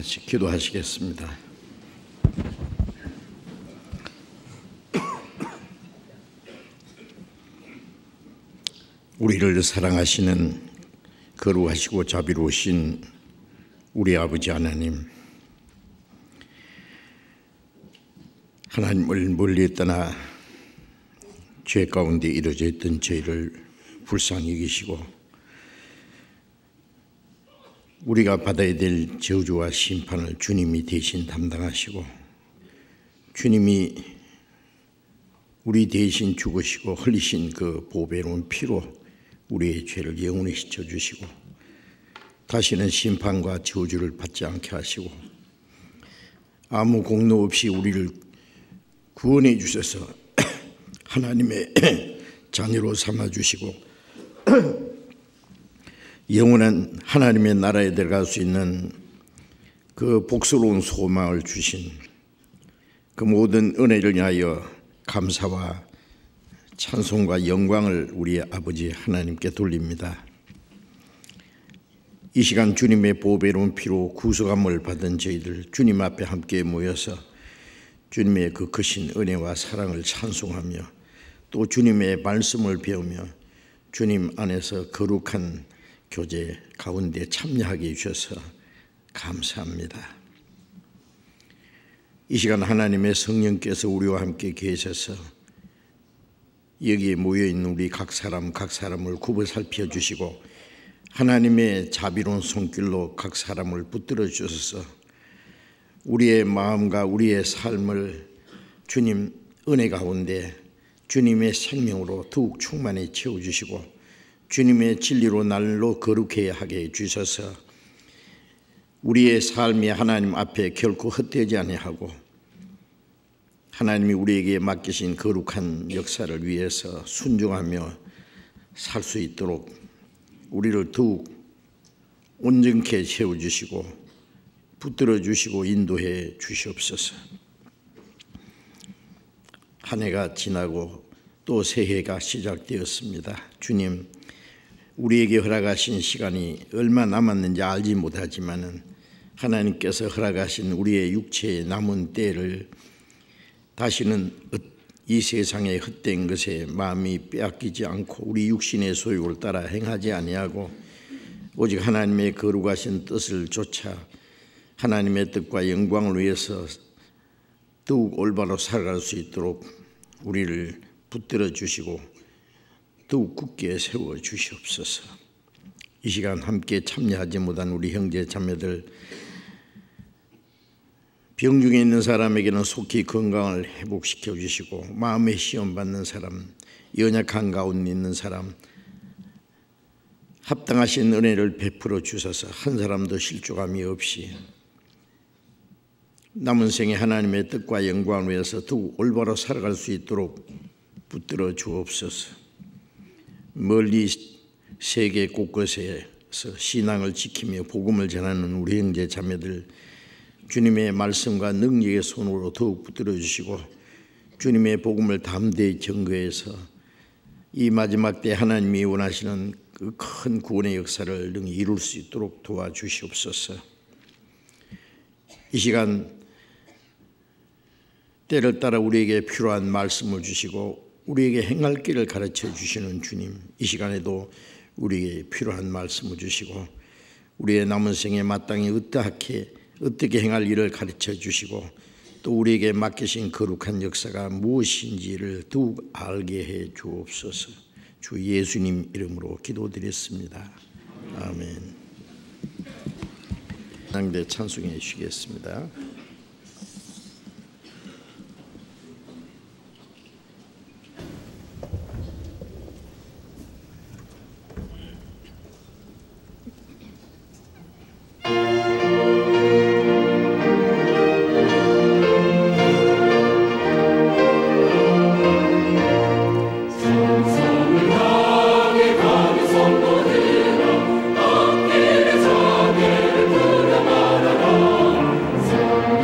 같이 기도하시겠습니다. 우리를 사랑하시는 거룩하시고 자비로우신 우리 아버지 하나님, 하나님을 멀리 떠나 죄 가운데 이루어져 있던 저희를 불쌍히 여기시고 우리가 받아야 될 저주와 심판을 주님이 대신 담당하시고 주님이 우리 대신 죽으시고 흘리신 그 보배로운 피로 우리의 죄를 영원히 씻어주시고 다시는 심판과 저주를 받지 않게 하시고 아무 공로 없이 우리를 구원해 주셔서 하나님의 자녀로 삼아주시고 영원한 하나님의 나라에 들어갈 수 있는 그 복스러운 소망을 주신 그 모든 은혜를 위하여 감사와 찬송과 영광을 우리의 아버지 하나님께 돌립니다. 이 시간 주님의 보배로운 피로 구속함을 받은 저희들 주님 앞에 함께 모여서 주님의 그 크신 은혜와 사랑을 찬송하며 또 주님의 말씀을 배우며 주님 안에서 거룩한 교제 가운데 참여하게 해주셔서 감사합니다. 이 시간 하나님의 성령께서 우리와 함께 계셔서 여기에 모여있는 우리 각 사람을 굽어 살펴주시고 하나님의 자비로운 손길로 각 사람을 붙들어 주셔서 우리의 마음과 우리의 삶을 주님 은혜 가운데 주님의 생명으로 더욱 충만히 채워주시고 주님의 진리로 날로 거룩해 하게 해주셔서 우리의 삶이 하나님 앞에 결코 헛되지 아니하고 하나님이 우리에게 맡기신 거룩한 역사를 위해서 순종하며 살 수 있도록 우리를 더욱 온전케 세워주시고 붙들어 주시고 인도해 주시옵소서. 한 해가 지나고 또 새해가 시작되었습니다. 주님, 우리에게 허락하신 시간이 얼마 남았는지 알지 못하지만은 하나님께서 허락하신 우리의 육체의 남은 때를 다시는 이 세상의 헛된 것에 마음이 빼앗기지 않고 우리 육신의 소욕을 따라 행하지 아니하고 오직 하나님의 거룩하신 뜻을 좇아 하나님의 뜻과 영광을 위해서 더욱 올바로 살아갈 수 있도록 우리를 붙들어 주시고 더욱 굳게 세워 주시옵소서. 이 시간 함께 참여하지 못한 우리 형제 자매들, 병 중에 있는 사람에게는 속히 건강을 회복시켜 주시고 마음의 시험 받는 사람, 연약한 가운데 있는 사람 합당하신 은혜를 베풀어 주셔서 한 사람도 실족함이 없이 남은 생에 하나님의 뜻과 영광을 위해서 더욱 올바로 살아갈 수 있도록 붙들어 주옵소서. 멀리 세계 곳곳에서 신앙을 지키며 복음을 전하는 우리 형제 자매들 주님의 말씀과 능력의 손으로 더욱 붙들어 주시고 주님의 복음을 담대히 전거해서 이 마지막 때 하나님이 원하시는 그 큰 구원의 역사를 능히 이룰 수 있도록 도와주시옵소서. 이 시간 때를 따라 우리에게 필요한 말씀을 주시고 우리에게 행할 길을 가르쳐 주시는 주님, 이 시간에도 우리에게 필요한 말씀을 주시고 우리의 남은 생에 마땅히 어떻게 행할 일을 가르쳐 주시고 또 우리에게 맡기신 거룩한 역사가 무엇인지를 더욱 알게 해 주옵소서. 주 예수님 이름으로 기도드렸습니다. 아멘. 낭대 찬송해 주시겠습니다. 손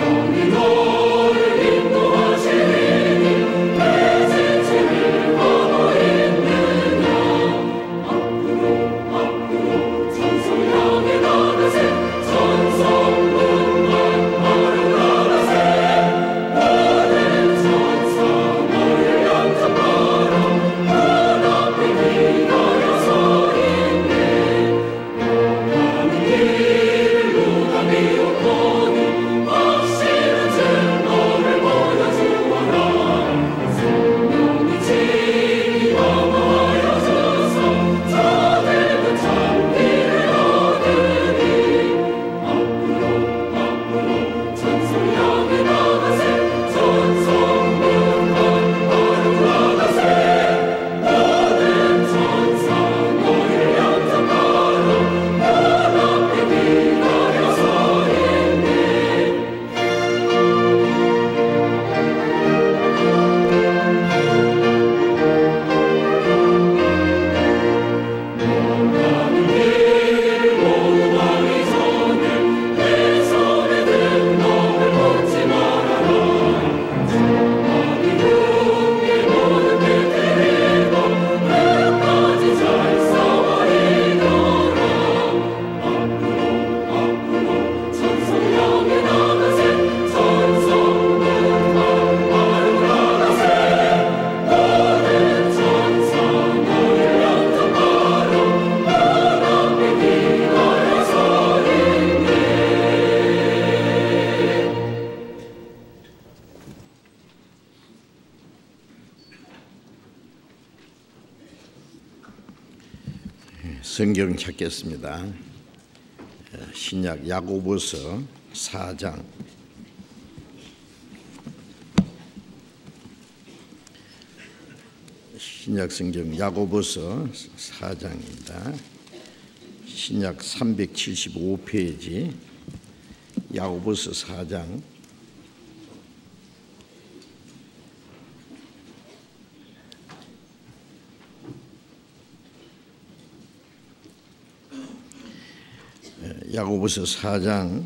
성경 찾겠습니다. 신약 야고보서 4장. 신약 성경 야고보서 4장입니다. 신약 375페이지 야고보서 4장. 야고보서 4장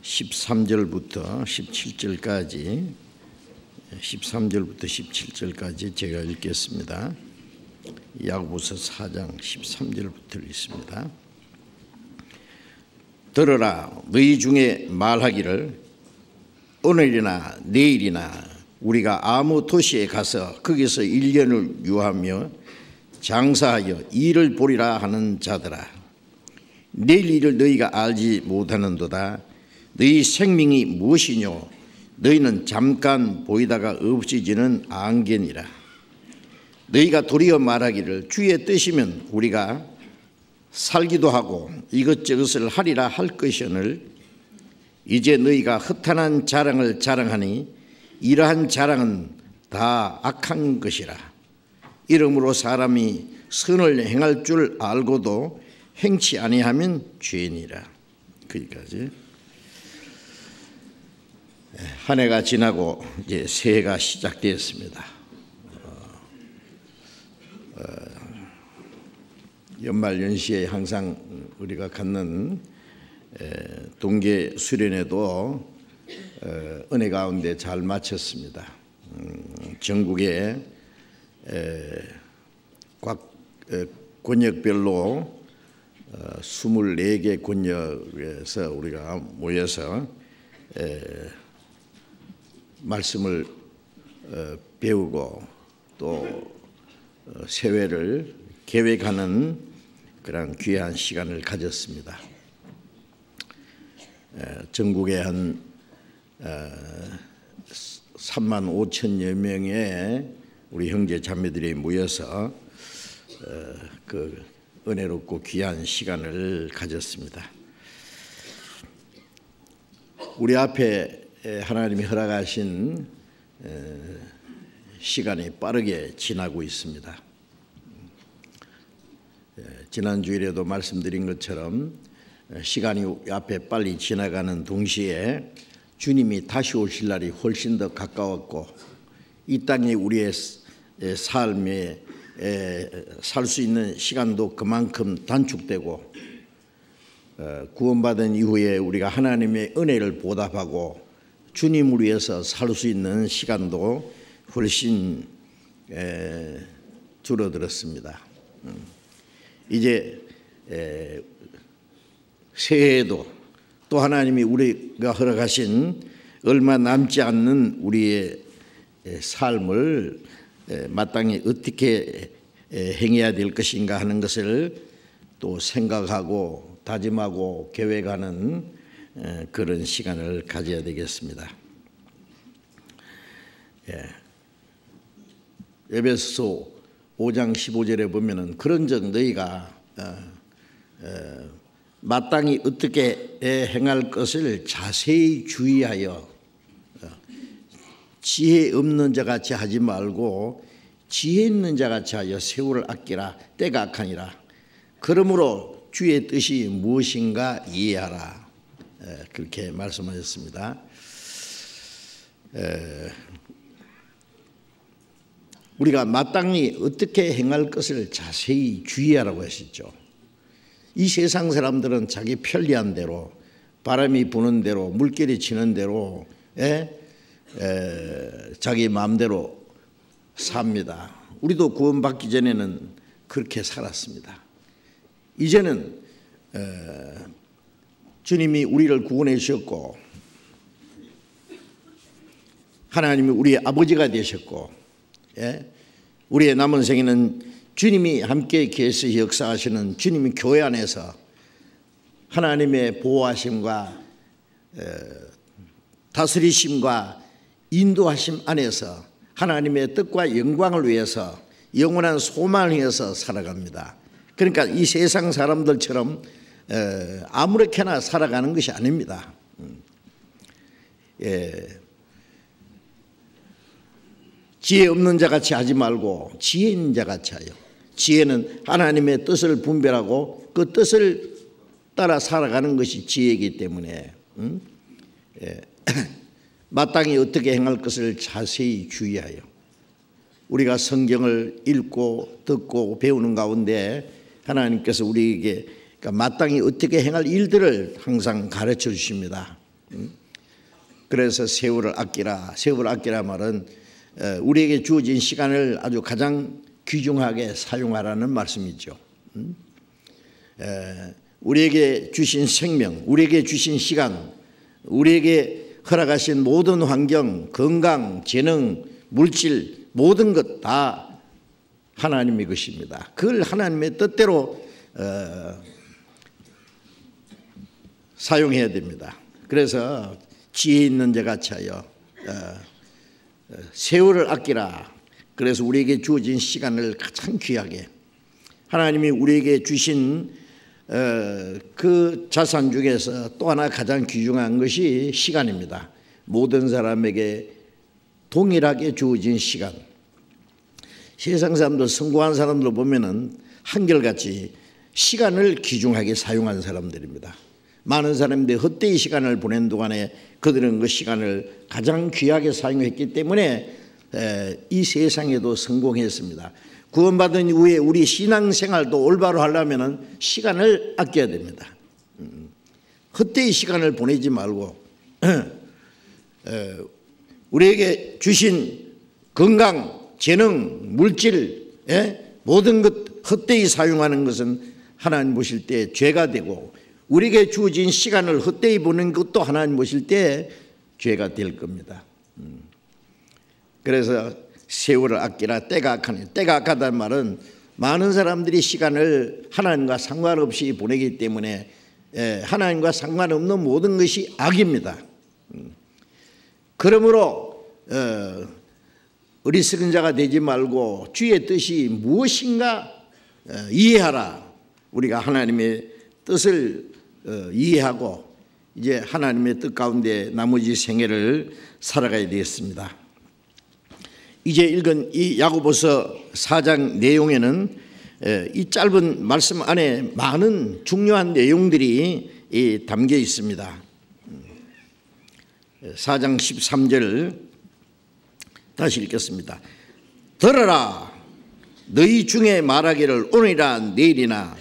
13절부터 17절까지 제가 읽겠습니다. 야고보서 4장 13절부터 읽습니다. 들으라, 너희 중에 말하기를 오늘이나 내일이나 우리가 아무 도시에 가서 거기서 1년을 유하며 장사하여 일을 보리라 하는 자들아, 내일 일을 너희가 알지 못하는도다. 너희 생명이 무엇이뇨? 너희는 잠깐 보이다가 없어지는 안개니라. 너희가 도리어 말하기를 주의 뜻이면 우리가 살기도 하고 이것저것을 하리라 할 것이오늘, 이제 너희가 허탄한 자랑을 자랑하니 이러한 자랑은 다 악한 것이라. 이러므로 사람이 선을 행할 줄 알고도 행치 아니하면 죄니라. 거기까지. 한 해가 지나고 이제 새해가 시작되었습니다. 연말 연시에 항상 우리가 갖는 동계 수련회도 은혜 가운데 잘 마쳤습니다. 전국에 각 권역별로 24개 권역에서 우리가 모여서 말씀을 배우고 또 세회를 계획하는 그런 귀한 시간을 가졌습니다. 전국에 한 3만 5천여 명의 우리 형제 자매들이 모여서 그 은혜롭고 귀한 시간을 가졌습니다. 우리 앞에 하나님이 허락하신 시간이 빠르게 지나고 있습니다. 지난 주일에도 말씀드린 것처럼 시간이 앞에 빨리 지나가는 동시에 주님이 다시 오실 날이 훨씬 더 가까웠고, 이 땅에 우리의 삶에 살 수 있는 시간도 그만큼 단축되고, 구원받은 이후에 우리가 하나님의 은혜를 보답하고 주님을 위해서 살 수 있는 시간도 훨씬 줄어들었습니다. 이제 새해에도 또 하나님이 우리가 허락하신 얼마 남지 않는 우리의 삶을 마땅히 어떻게 행해야 될 것인가 하는 것을 또 생각하고 다짐하고 계획하는 그런 시간을 가져야 되겠습니다. 에베소서 5장 15절에 보면은 그런즉 너희가 마땅히 어떻게 행할 것을 자세히 주의하여 지혜 없는 자 같이 하지 말고 지혜 있는 자 같이 하여 세월을 아끼라. 때가 악하니라. 그러므로 주의 뜻이 무엇인가 이해하라. 그렇게 말씀하셨습니다. 우리가 마땅히 어떻게 행할 것을 자세히 주의하라고 하셨죠. 이 세상 사람들은 자기 편리한 대로, 바람이 부는 대로, 물결이 치는 대로 자기 마음대로 삽니다. 우리도 구원받기 전에는 그렇게 살았습니다. 이제는 주님이 우리를 구원해 주셨고 하나님이 우리의 아버지가 되셨고, 우리의 남은 생에는 주님이 함께 계셔 역사하시는 주님이 교회 안에서 하나님의 보호하심과 다스리심과 인도하심 안에서 하나님의 뜻과 영광을 위해서 영원한 소망을 위해서 살아갑니다. 그러니까 이 세상 사람들처럼 아무렇게나 살아가는 것이 아닙니다. 지혜 없는 자 같이 하지 말고 지혜 있는 자 같이 하여. 지혜는 하나님의 뜻을 분별하고 그 뜻을 따라 살아가는 것이 지혜이기 때문에 마땅히 어떻게 행할 것을 자세히 주의하여 우리가 성경을 읽고 듣고 배우는 가운데 하나님께서 우리에게 마땅히 어떻게 행할 일들을 항상 가르쳐 주십니다. 그래서 세월을 아끼라. 세월을 아끼라 말은 우리에게 주어진 시간을 아주 가장 귀중하게 사용하라는 말씀이죠. 우리에게 주신 생명, 우리에게 주신 시간, 우리에게 허락하신 모든 환경, 건강, 재능, 물질 모든 것 다 하나님의 것입니다. 그걸 하나님의 뜻대로 사용해야 됩니다. 그래서 지혜 있는 자 같이 하여 세월을 아끼라. 그래서 우리에게 주어진 시간을 가장 귀하게 하나님이 우리에게 주신 그 자산 중에서 또 하나 가장 귀중한 것이 시간입니다. 모든 사람에게 동일하게 주어진 시간. 세상 사람들, 성공한 사람들 보면은 한결같이 시간을 귀중하게 사용한 사람들입니다. 많은 사람들이 헛되이 시간을 보낸 동안에 그들은 그 시간을 가장 귀하게 사용했기 때문에 이 세상에도 성공했습니다. 구원받은 이후에 우리 신앙생활도 올바로 하려면 시간을 아껴야 됩니다. 헛되이 시간을 보내지 말고 우리에게 주신 건강, 재능, 물질 모든 것 헛되이 사용하는 것은 하나님 보실 때 죄가 되고 우리에게 주어진 시간을 헛되이 보낸 것도 하나님 보실 때 죄가 될 겁니다. 그래서 세월을 아끼라. 때가 악하네. 때가 악하다는 말은 많은 사람들이 시간을 하나님과 상관없이 보내기 때문에 하나님과 상관없는 모든 것이 악입니다. 그러므로 어리석은 자가 되지 말고 주의 뜻이 무엇인가 이해하라. 우리가 하나님의 뜻을 이해하고 이제 하나님의 뜻 가운데 나머지 생애를 살아가야 되겠습니다. 이제 읽은 이 야고보서 4장 내용에는 이 짧은 말씀 안에 많은 중요한 내용들이 담겨 있습니다. 4장 13절 다시 읽겠습니다. 들어라. 너희 중에 말하기를 오늘이나 내일이나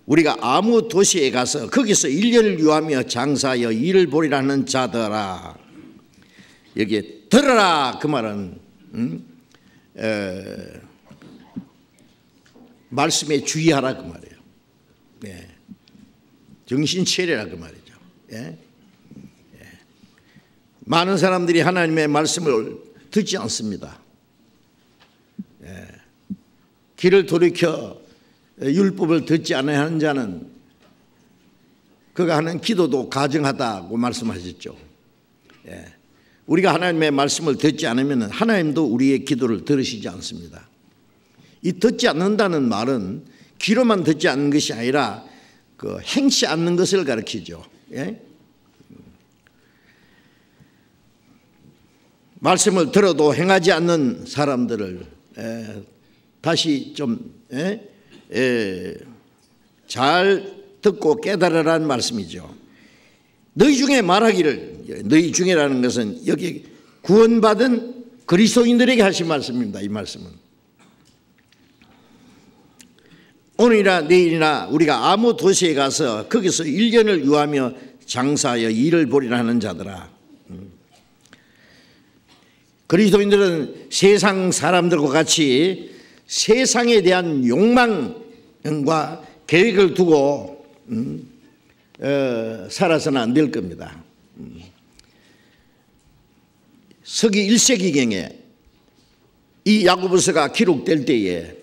우리가 아무 도시에 가서 거기서 1년을 유하며 장사하여 일을 보리라는 자들아. 여기에 들어라 그 말은 말씀에 주의하라 그 말이에요. 정신 차리라 그 말이죠. 많은 사람들이 하나님의 말씀을 듣지 않습니다. 길을 돌이켜 율법을 듣지 않아야 하는 자는 그가 하는 기도도 가증하다고 말씀하셨죠. 우리가 하나님의 말씀을 듣지 않으면 하나님도 우리의 기도를 들으시지 않습니다. 이 듣지 않는다는 말은 귀로만 듣지 않는 것이 아니라 그 행치 않는 것을 가리키죠. 말씀을 들어도 행하지 않는 사람들을 다시 좀 잘 듣고 깨달으라는 말씀이죠. 너희 중에 말하기를, 너희 중에라는 것은 여기 구원받은 그리스도인들에게 하신 말씀입니다. 이 말씀은 오늘이나 내일이나 우리가 아무 도시에 가서 거기서 1년을 유하며 장사하여 일을 보리라 하는 자들아. 그리스도인들은 세상 사람들과 같이 세상에 대한 욕망과 계획을 두고 살아서는 안 될 겁니다. 서기 1세기경에 이 야고보서가 기록될 때에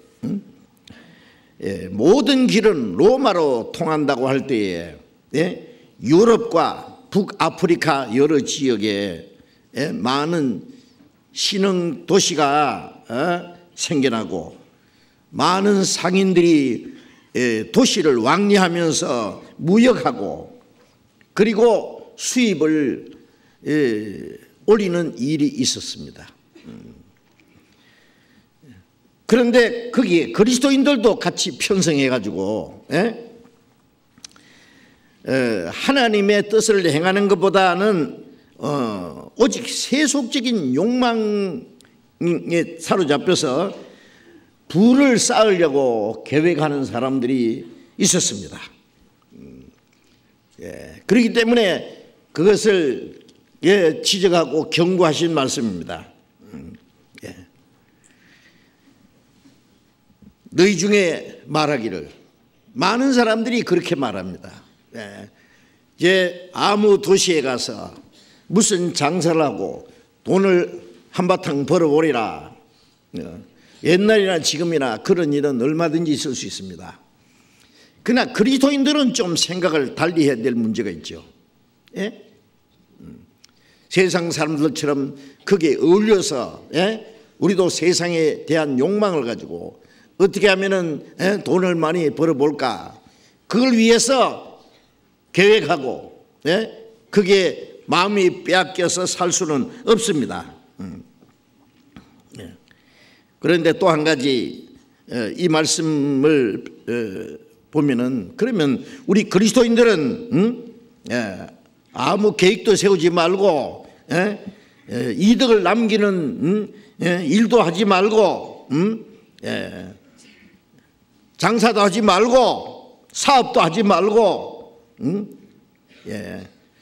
모든 길은 로마로 통한다고 할 때에 유럽과 북아프리카 여러 지역에 많은 신흥 도시가 생겨나고 많은 상인들이 도시를 왕래하면서 무역하고 그리고 수입을 올리는 일이 있었습니다. 그런데 거기에 그리스도인들도 같이 편성해 가지고 하나님의 뜻을 행하는 것보다는 오직 세속적인 욕망에 사로잡혀서 부를 쌓으려고 계획하는 사람들이 있었습니다. 그렇기 때문에 그것을 지적하고 경고하신 말씀입니다. 너희 중에 말하기를, 많은 사람들이 그렇게 말합니다. 이제 아무 도시에 가서 무슨 장사를 하고 돈을 한바탕 벌어보리라. 옛날이나 지금이나 그런 일은 얼마든지 있을 수 있습니다. 그러나 그리스도인들은 좀 생각을 달리 해야 될 문제가 있죠. 세상 사람들처럼 거기에 어울려서 우리도 세상에 대한 욕망을 가지고 어떻게 하면은 돈을 많이 벌어볼까, 그걸 위해서 계획하고 그게 마음이 빼앗겨서 살 수는 없습니다. 그런데 또 한 가지 이 말씀을 보면은, 그러면 우리 그리스도인들은 아무 계획도 세우지 말고 이득을 남기는 일도 하지 말고 장사도 하지 말고 사업도 하지 말고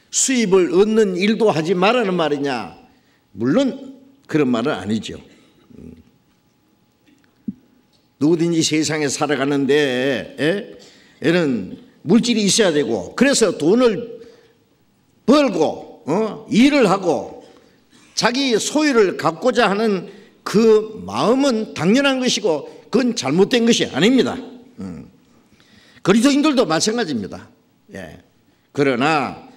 수입을 얻는 일도 하지 말라는 말이냐? 물론 그런 말은 아니죠. 누구든지 세상에 살아가는데 에는 물질이 있어야 되고, 그래서 돈을 벌고 일을 하고 자기 소유를 갖고자 하는 그 마음은 당연한 것이고 그건 잘못된 것이 아닙니다. 그리스도인들도 마찬가지입니다. 그러나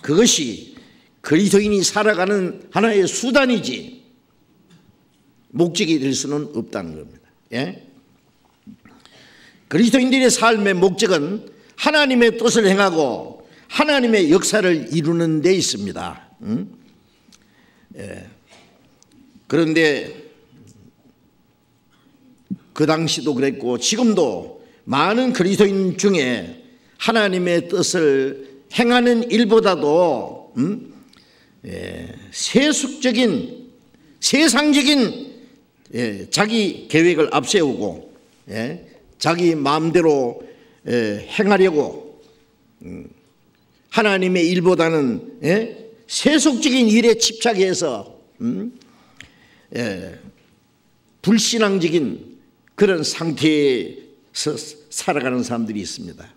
그것이 그리스도인이 살아가는 하나의 수단이지 목적이 될 수는 없다는 겁니다. 그리스도인들의 삶의 목적은 하나님의 뜻을 행하고 하나님의 역사를 이루는 데 있습니다. 그런데 그 당시도 그랬고 지금도 많은 그리스도인 중에 하나님의 뜻을 행하는 일보다도 세속적인, 세상적인 자기 계획을 앞세우고 자기 마음대로 행하려고 하나님의 일보다는 세속적인 일에 집착해서 불신앙적인 그런 상태에서 살아가는 사람들이 있습니다.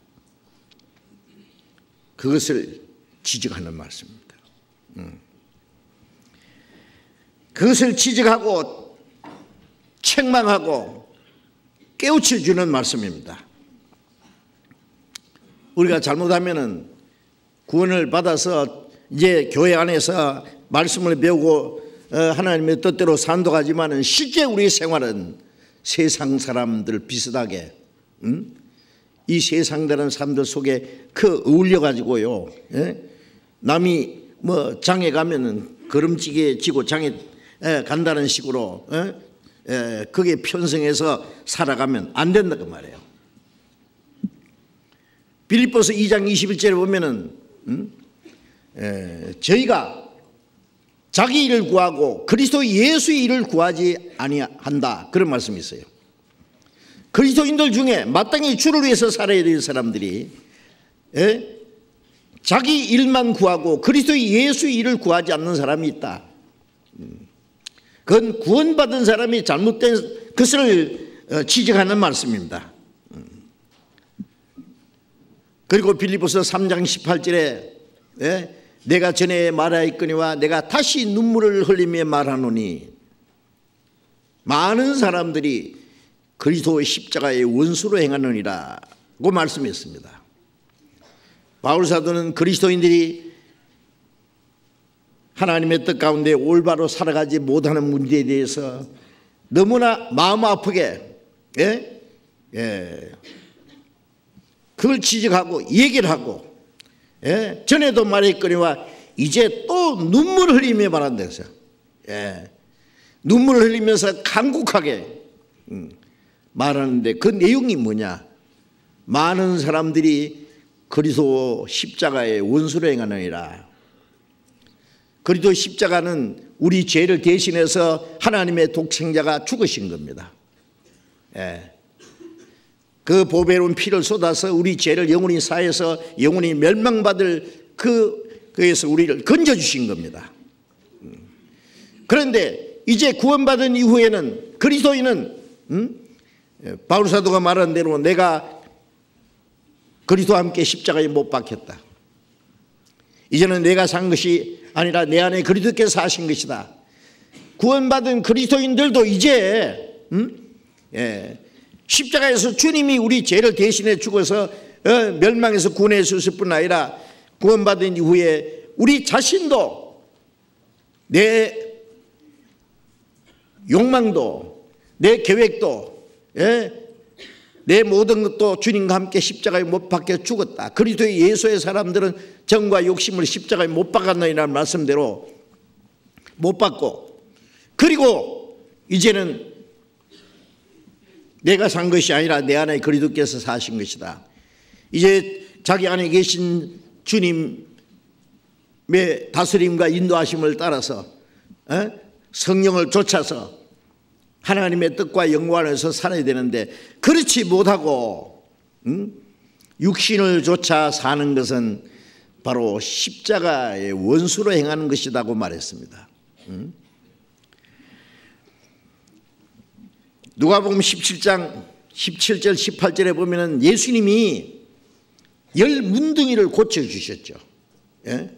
그것을 지적하는 말씀입니다. 그것을 지적하고 책망하고 깨우쳐 주는 말씀입니다. 우리가 잘못하면은 구원을 받아서 이제 교회 안에서 말씀을 배우고 하나님의 뜻대로 산도하지만은 실제 우리 생활은 세상 사람들 비슷하게 이 세상 다른 사람들 속에 어울려 가지고요. 남이 뭐 장에 가면은 걸음지게 지고 장에 간다는 식으로 그게 편성해서 살아가면 안 된다 그 말이에요. 빌립보서 2장 21절에 보면은 저희가 자기 일을 구하고 그리스도 예수의 일을 구하지 아니한다, 그런 말씀이 있어요. 그리스도인들 중에 마땅히 주를 위해서 살아야 될 사람들이 자기 일만 구하고 그리스도 예수의 일을 구하지 않는 사람이 있다. 그건 구원받은 사람이 잘못된 것을 지적하는 말씀입니다. 그리고 빌립보서 3장 18절에 내가 전에 말하였거니와 내가 다시 눈물을 흘리며 말하노니, 많은 사람들이 그리스도의 십자가의 원수로 행하느니라고 말씀했습니다. 바울 사도는 그리스도인들이 하나님의 뜻 가운데 올바로 살아가지 못하는 문제에 대해서 너무나 마음 아프게 그걸 지적하고 얘기를 하고, 예? 전에도 말했거니와 이제 또 눈물을 흘리며 말한다면서요. 예. 눈물을 흘리면서 간곡하게 말하는데 그 내용이 뭐냐? 많은 사람들이 그리스도 십자가의 원수로 행하느니라. 그리스도 십자가는 우리 죄를 대신해서 하나님의 독생자가 죽으신 겁니다. 예. 그 보배로운 피를 쏟아서 우리 죄를 영원히 사해서 영원히 멸망받을 그에서 우리를 건져주신 겁니다. 그런데 이제 구원받은 이후에는 그리스도인은 바울 사도가 말한 대로 내가 그리스도와 함께 십자가에 못 박혔다. 이제는 내가 산 것이 아니라 내 안에 그리스도께서 사신 것이다. 구원받은 그리스도인들도 이제 십자가에서 주님이 우리 죄를 대신해 죽어서 멸망에서 구원해 주실 뿐 아니라 구원받은 이후에 우리 자신도 내 욕망도 내 계획도 내 모든 것도 주님과 함께 십자가에 못 박혀 죽었다. 그리스도의 예수의 사람들은 정과 욕심을 십자가에 못 박았느니라는 말씀대로 못 박고, 그리고 이제는 내가 산 것이 아니라 내 안에 그리스도께서 사신 것이다. 이제 자기 안에 계신 주님의 다스림과 인도하심을 따라서 성령을 좇아서 하나님의 뜻과 영광 안에서 살아야 되는데 그렇지 못하고 육신을 좇아 사는 것은 바로 십자가의 원수로 행하는 것이라고 말했습니다. 누가복음 17장 17절 18절에 보면은 예수님이 10문둥이를 고쳐주셨죠. 예?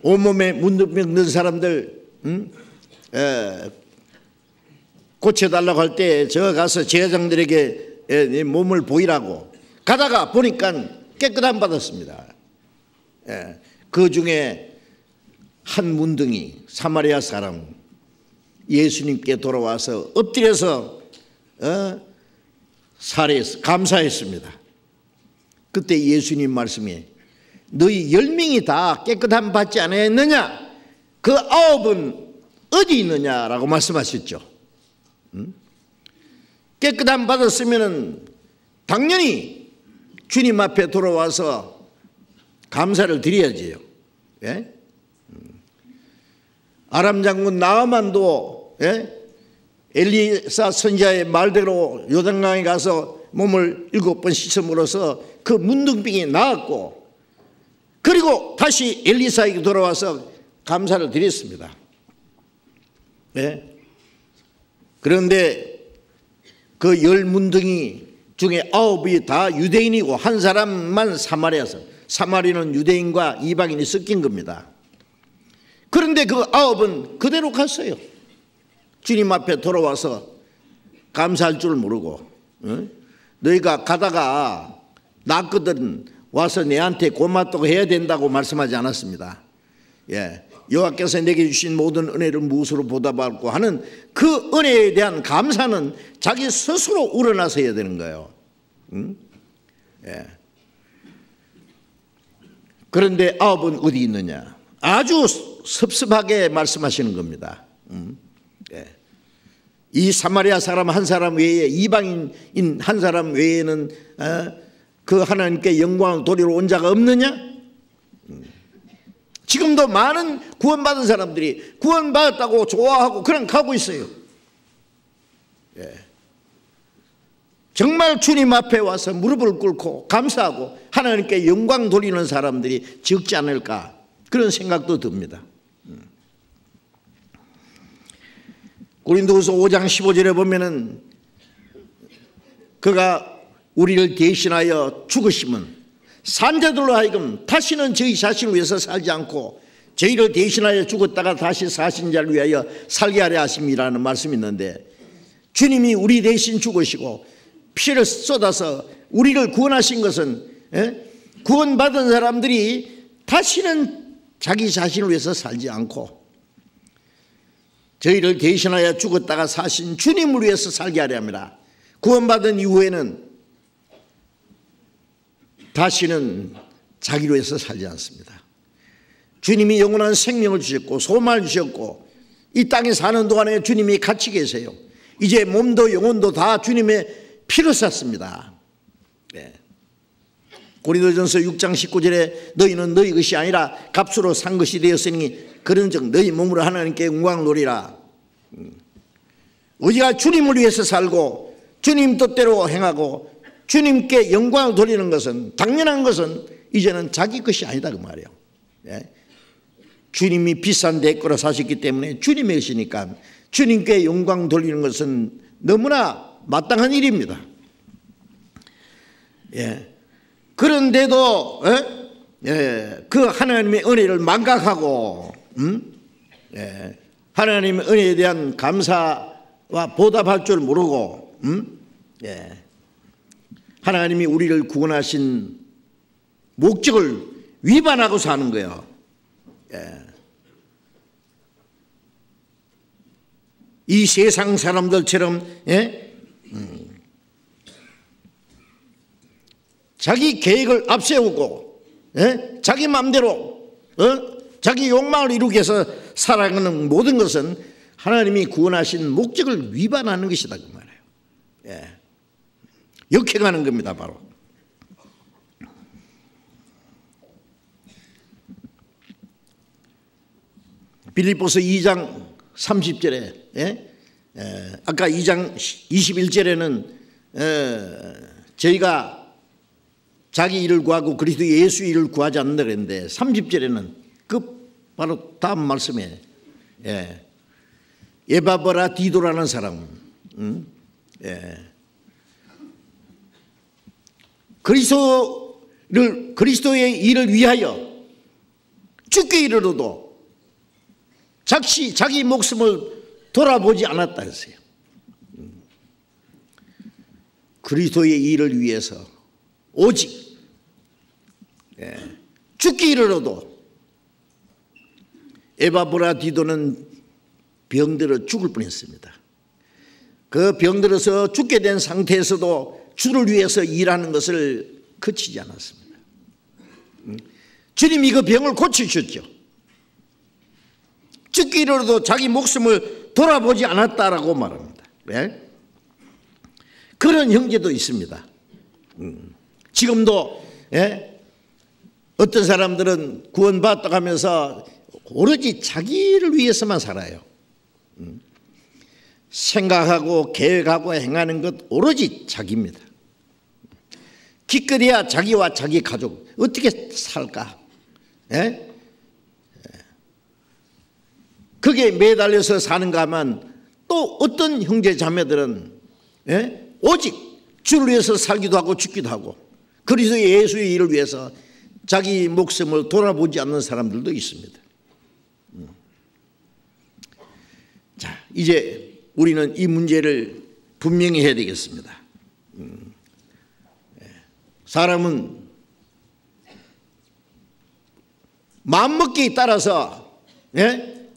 온몸에 문둥병 든 사람들 고쳐달라고 할 때 저 가서 제사장들에게 내 몸을 보이라고 가다가 보니까 깨끗함 받았습니다. 예. 그 중에 한 문둥이 사마리아 사람 예수님께 돌아와서 엎드려서 감사했습니다. 그때 예수님 말씀이 너희 10명이 다 깨끗함 받지 않았느냐? 그 9은 어디 있느냐라고 말씀하셨죠. 깨끗함 받았으면 당연히 주님 앞에 돌아와서 감사를 드려야지요. 예? 아람 장군 나아만도 엘리사 선지자의 말대로 요단강에 가서 몸을 7번 씻음으로써 그 문둥병이 나았고, 그리고 다시 엘리사에게 돌아와서 감사를 드렸습니다. 네? 그런데 그 10문둥이 중에 9이 다 유대인이고 한 사람만 사마리아는 유대인과 이방인이 섞인 겁니다. 그런데 그 9은 그대로 갔어요. 주님 앞에 돌아와서 감사할 줄 모르고 너희가 가다가 낫거든 와서 내한테 고맙다고 해야 된다고 말씀하지 않았습니다. 예. 여호와께서 내게 주신 모든 은혜를 무엇으로 보답할고 하는 그 은혜에 대한 감사는 자기 스스로 우러나서 해야 되는 거예요. 예. 그런데 9은 어디 있느냐? 아주 섭섭하게 말씀하시는 겁니다. 예. 이 사마리아 사람 한 사람 외에, 이방인인 한 사람 외에는 그 하나님께 영광을 돌리러 온 자가 없느냐? 지금도 많은 구원받은 사람들이 구원받았다고 좋아하고 그냥 가고 있어요. 예. 정말 주님 앞에 와서 무릎을 꿇고 감사하고 하나님께 영광 돌리는 사람들이 적지 않을까, 그런 생각도 듭니다. 고린도후서 5장 15절에 보면은 그가 우리를 대신하여 죽으심은 산자들로 하여금 다시는 저희 자신을 위해서 살지 않고 저희를 대신하여 죽었다가 다시 사신 자를 위하여 살게 하려 하심이라는 말씀이 있는데, 주님이 우리 대신 죽으시고 피를 쏟아서 우리를 구원하신 것은 구원받은 사람들이 다시는 자기 자신을 위해서 살지 않고 저희를 대신하여 죽었다가 사신 주님을 위해서 살게 하려 합니다. 구원받은 이후에는 다시는 자기로 해서 살지 않습니다. 주님이 영원한 생명을 주셨고 소망을 주셨고 이 땅에 사는 동안에 주님이 같이 계세요. 이제 몸도 영혼도 다 주님의 피로 샀습니다. 네. 고린도전서 6장 19절에 너희는 너희 것이 아니라 값으로 산 것이 되었으니 그런즉 너희 몸으로 하나님께 영광을 돌리라. 우리가 주님을 위해서 살고 주님 뜻대로 행하고 주님께 영광을 돌리는 것은 당연한 것은 이제는 자기 것이 아니다 그 말이에요. 네. 주님이 비싼 대가로 사셨기 때문에 주님의 것이니까 주님께 영광 돌리는 것은 너무나 마땅한 일입니다. 예. 그런데도 그 하나님의 은혜를 망각하고 하나님의 은혜에 대한 감사와 보답할 줄 모르고 하나님이 우리를 구원하신 목적을 위반하고 사는 거예요. 이 세상 사람들처럼 자기 계획을 앞세우고 자기 마음대로 자기 욕망을 이루기 위해서 살아가는 모든 것은 하나님이 구원하신 목적을 위반하는 것이다 그 말이에요. 역행하는 겁니다 바로. 빌립보서 2장 30절에 아까 2장 21절에는 저희가 자기 일을 구하고 그리스도 예수 일을 구하지 않는다 그랬는데 30절에는 그 바로 다음 말씀에 에바브라 디도라는 사람 그리스도의 일을 위하여 죽게 이르러도 자기 목숨을 돌아보지 않았다 했어요. 그리스도의 일을 위해서 오직 죽게 이르러도 에바브라 디도는 병들어 죽을 뻔했습니다. 그 병들어서 죽게 된 상태에서도 주를 위해서 일하는 것을 그치지 않았습니다. 주님이 그 병을 고치셨죠. 죽게 이르러도 자기 목숨을 돌아보지 않았다라고 말합니다. 네? 그런 형제도 있습니다. 지금도 어떤 사람들은 구원받았다고 하면서 오로지 자기를 위해서만 살아요. 생각하고 계획하고 행하는 것 오로지 자기입니다. 기껏해야 자기와 자기 가족 어떻게 살까? 그게 매달려서 사는가 하면 또 어떤 형제 자매들은 오직 주를 위해서 살기도 하고 죽기도 하고 그리스도 예수의 일을 위해서 자기 목숨을 돌아보지 않는 사람들도 있습니다. 자, 이제 우리는 이 문제를 분명히 해야 되겠습니다. 사람은 마음먹기에 따라서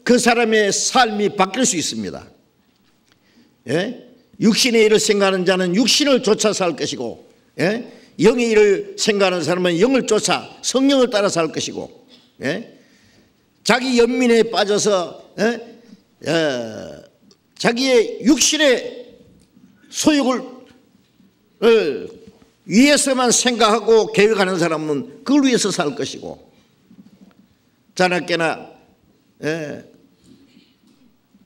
그 사람의 삶이 바뀔 수 있습니다. 육신의 일을 생각하는 자는 육신을 쫓아 살 것이고 영의 일을 생각하는 사람은 영을 쫓아 성령을 따라 살 것이고 자기 연민에 빠져서 자기의 육신의 소욕을 위해서만 생각하고 계획하는 사람은 그걸 위해서 살 것이고 자나깨나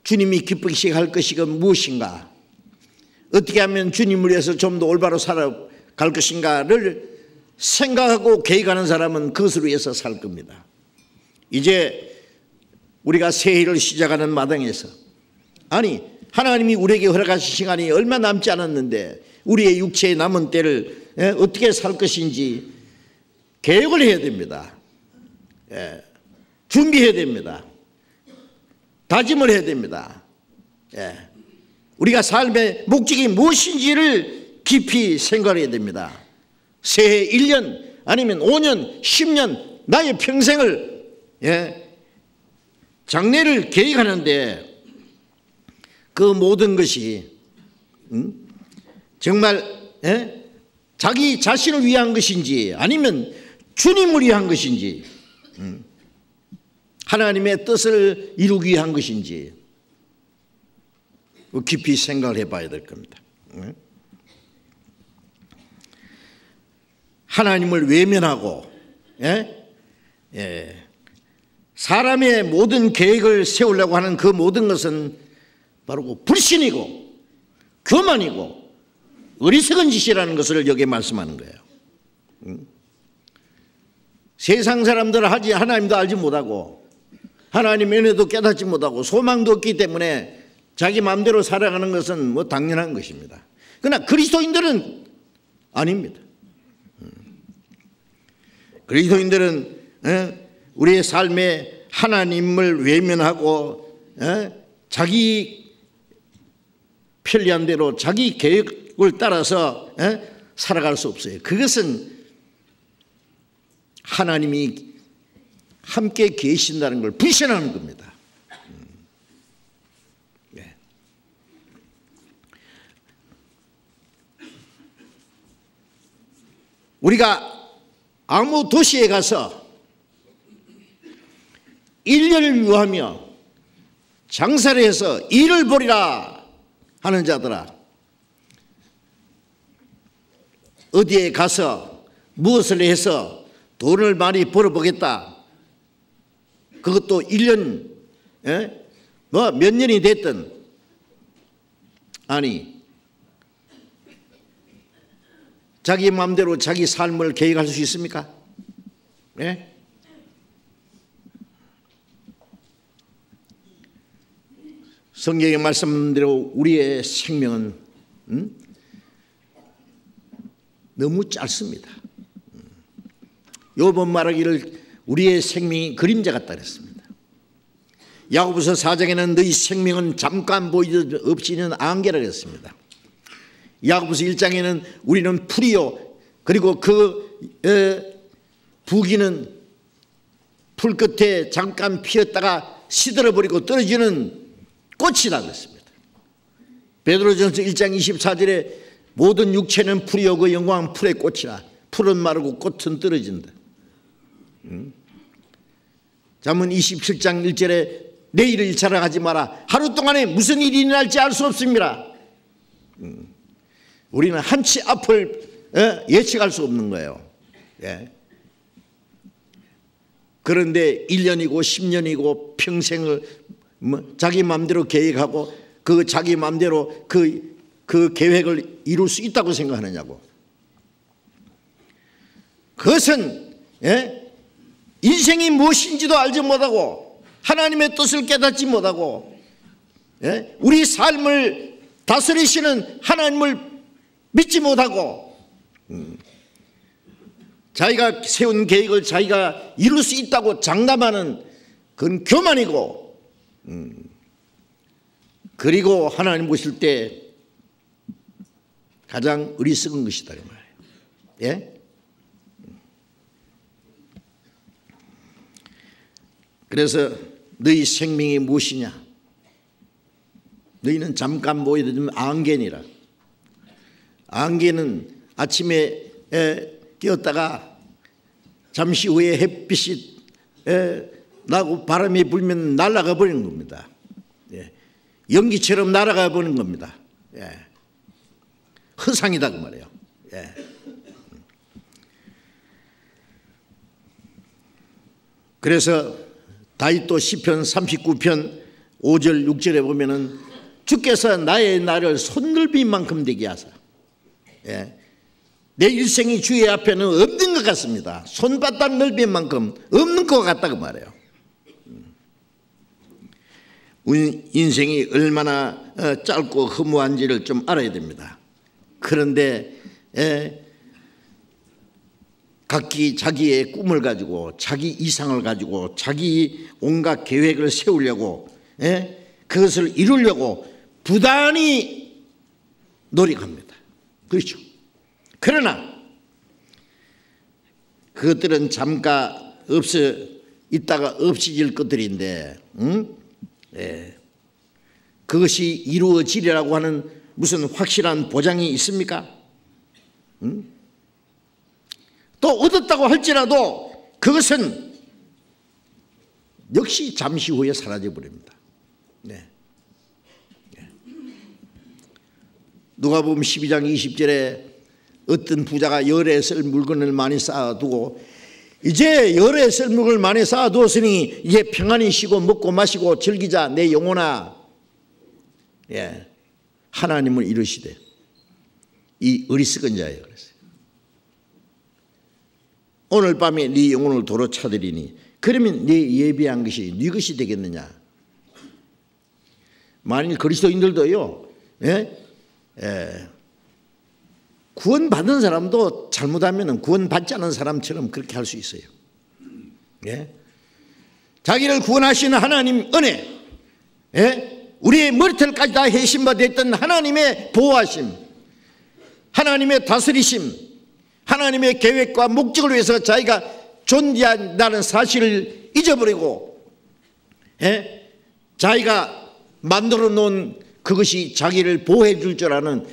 주님이 기쁘시게 할 것이가 무엇인가 어떻게 하면 주님을 위해서 좀 더 올바로 살아갈 것인가를 생각하고 계획하는 사람은 그것을 위해서 살 겁니다. 이제 우리가 새해를 시작하는 마당에서 아니 하나님이 우리에게 허락하신 시간이 얼마 남지 않았는데 우리의 육체의 남은 때를 어떻게 살 것인지 계획을 해야 됩니다. 준비해야 됩니다. 다짐을 해야 됩니다. 우리가 삶의 목적이 무엇인지를 깊이 생각해야 됩니다. 새해 1년 아니면 5년 10년 나의 평생을 장래를 계획하는데 그 모든 것이 정말 자기 자신을 위한 것인지 아니면 주님을 위한 것인지, 하나님의 뜻을 이루기 위한 것인지 깊이 생각을 해봐야 될 겁니다. 하나님을 외면하고 사람의 모든 계획을 세우려고 하는 그 모든 것은 바로 불신이고 교만이고 어리석은 짓이라는 것을 여기에 말씀하는 거예요. 세상 사람들은 하나님도 알지 못하고 하나님의 은혜도 깨닫지 못하고 소망도 없기 때문에 자기 마음대로 살아가는 것은 뭐 당연한 것입니다. 그러나 그리스도인들은 아닙니다. 그리스도인들은 우리의 삶에 하나님을 외면하고 자기 편리한 대로 자기 계획을 따라서 살아갈 수 없어요. 그것은 하나님이 함께 계신다는 걸 불신하는 겁니다. 우리가 아무 도시에 가서 1년을 유하며 장사를 해서 일을 벌이라 하는 자들아, 어디에 가서 무엇을 해서 돈을 많이 벌어보겠다, 그것도 1년 뭐 몇 년이 됐든, 아니 자기 마음대로 자기 삶을 계획할 수 있습니까? 성경의 말씀대로 우리의 생명은 너무 짧습니다. 요번 말하기를 우리의 생명이 그림자 같다 그랬습니다. 야고보서 4장에는 너희 생명은 잠깐 보이듯 없이 있는 안개라 그랬습니다. 야고보서 1장에는 우리는 풀이요, 그리고 그 부귀는 풀 끝에 잠깐 피었다가 시들어버리고 떨어지는 꽃이다 그랬습니다. 베드로전서 1장 24절에 모든 육체는 풀이요 그 영광은 풀의 꽃이라. 풀은 마르고 꽃은 떨어진다. 잠언 27장 1절에 내일을 자랑하지 마라. 하루 동안에 무슨 일이 일어날지 알 수 없습니다. 우리는 한치 앞을 예측할 수 없는 거예요. 그런데 1년이고 10년이고 평생을 자기 마음대로 계획하고 그 자기 마음대로 그 계획을 이룰 수 있다고 생각하느냐고. 그것은 인생이 무엇인지도 알지 못하고 하나님의 뜻을 깨닫지 못하고 우리 삶을 다스리시는 하나님을 믿지 못하고 자기가 세운 계획을 자기가 이룰 수 있다고 장담하는 그건 교만이고, 그리고 하나님 보실 때 가장 어리석은 것이다 이 말이에요. 그래서 너희 생명이 무엇이냐? 너희는 잠깐 보이던 안개니라. 안개는 아침에 깨었다가 잠시 후에 햇빛이 나고 바람이 불면 날아가 버리는 겁니다. 연기처럼 날아가 버리는 겁니다. 허상이다 그 말이에요. 그래서 다윗도 시편 39편 5절 6절에 보면은 주께서 나의 날을 손넓이만큼 되게 하사. 내 일생이 주의 앞에는 없는 것 같습니다. 손바닥 넓이인 만큼 없는 것 같다 그 말이에요. 인생이 얼마나 짧고 허무한지를 좀 알아야 됩니다. 그런데 각기 자기의 꿈을 가지고 자기 이상을 가지고 자기 온갖 계획을 세우려고 그것을 이루려고 부단히 노력합니다. 그렇죠. 그러나 그것들은 잠깐 있다가 없어질 것들인데 그것이 이루어지리라고 하는 무슨 확실한 보장이 있습니까? 또 얻었다고 할지라도 그것은 역시 잠시 후에 사라져 버립니다. 네. 누가복음 12장 20절에 어떤 부자가 열에 쓸 물건을 많이 쌓아두고 이제 열에 쓸 물건을 많이 쌓아두었으니 이제 평안히 쉬고 먹고 마시고 즐기자 내 영혼아. 예. 하나님은 이르시되 이 어리석은 자예요. 그랬어요. 오늘 밤에 네 영혼을 도로 찾으리니 그러면 네 예비한 것이 네 것이 되겠느냐. 만일 그리스도인들도요. 예? 구원받은 사람도 잘못하면 구원받지 않은 사람처럼 그렇게 할 수 있어요. 예? 자기를 구원하시는 하나님 은혜, 예? 우리의 머리털까지 다 해심바 됐던 하나님의 보호하심, 하나님의 다스리심, 하나님의 계획과 목적을 위해서 자기가 존재한다는 사실을 잊어버리고, 예? 자기가 만들어 놓은 그것이 자기를 보호해 줄 줄 아는,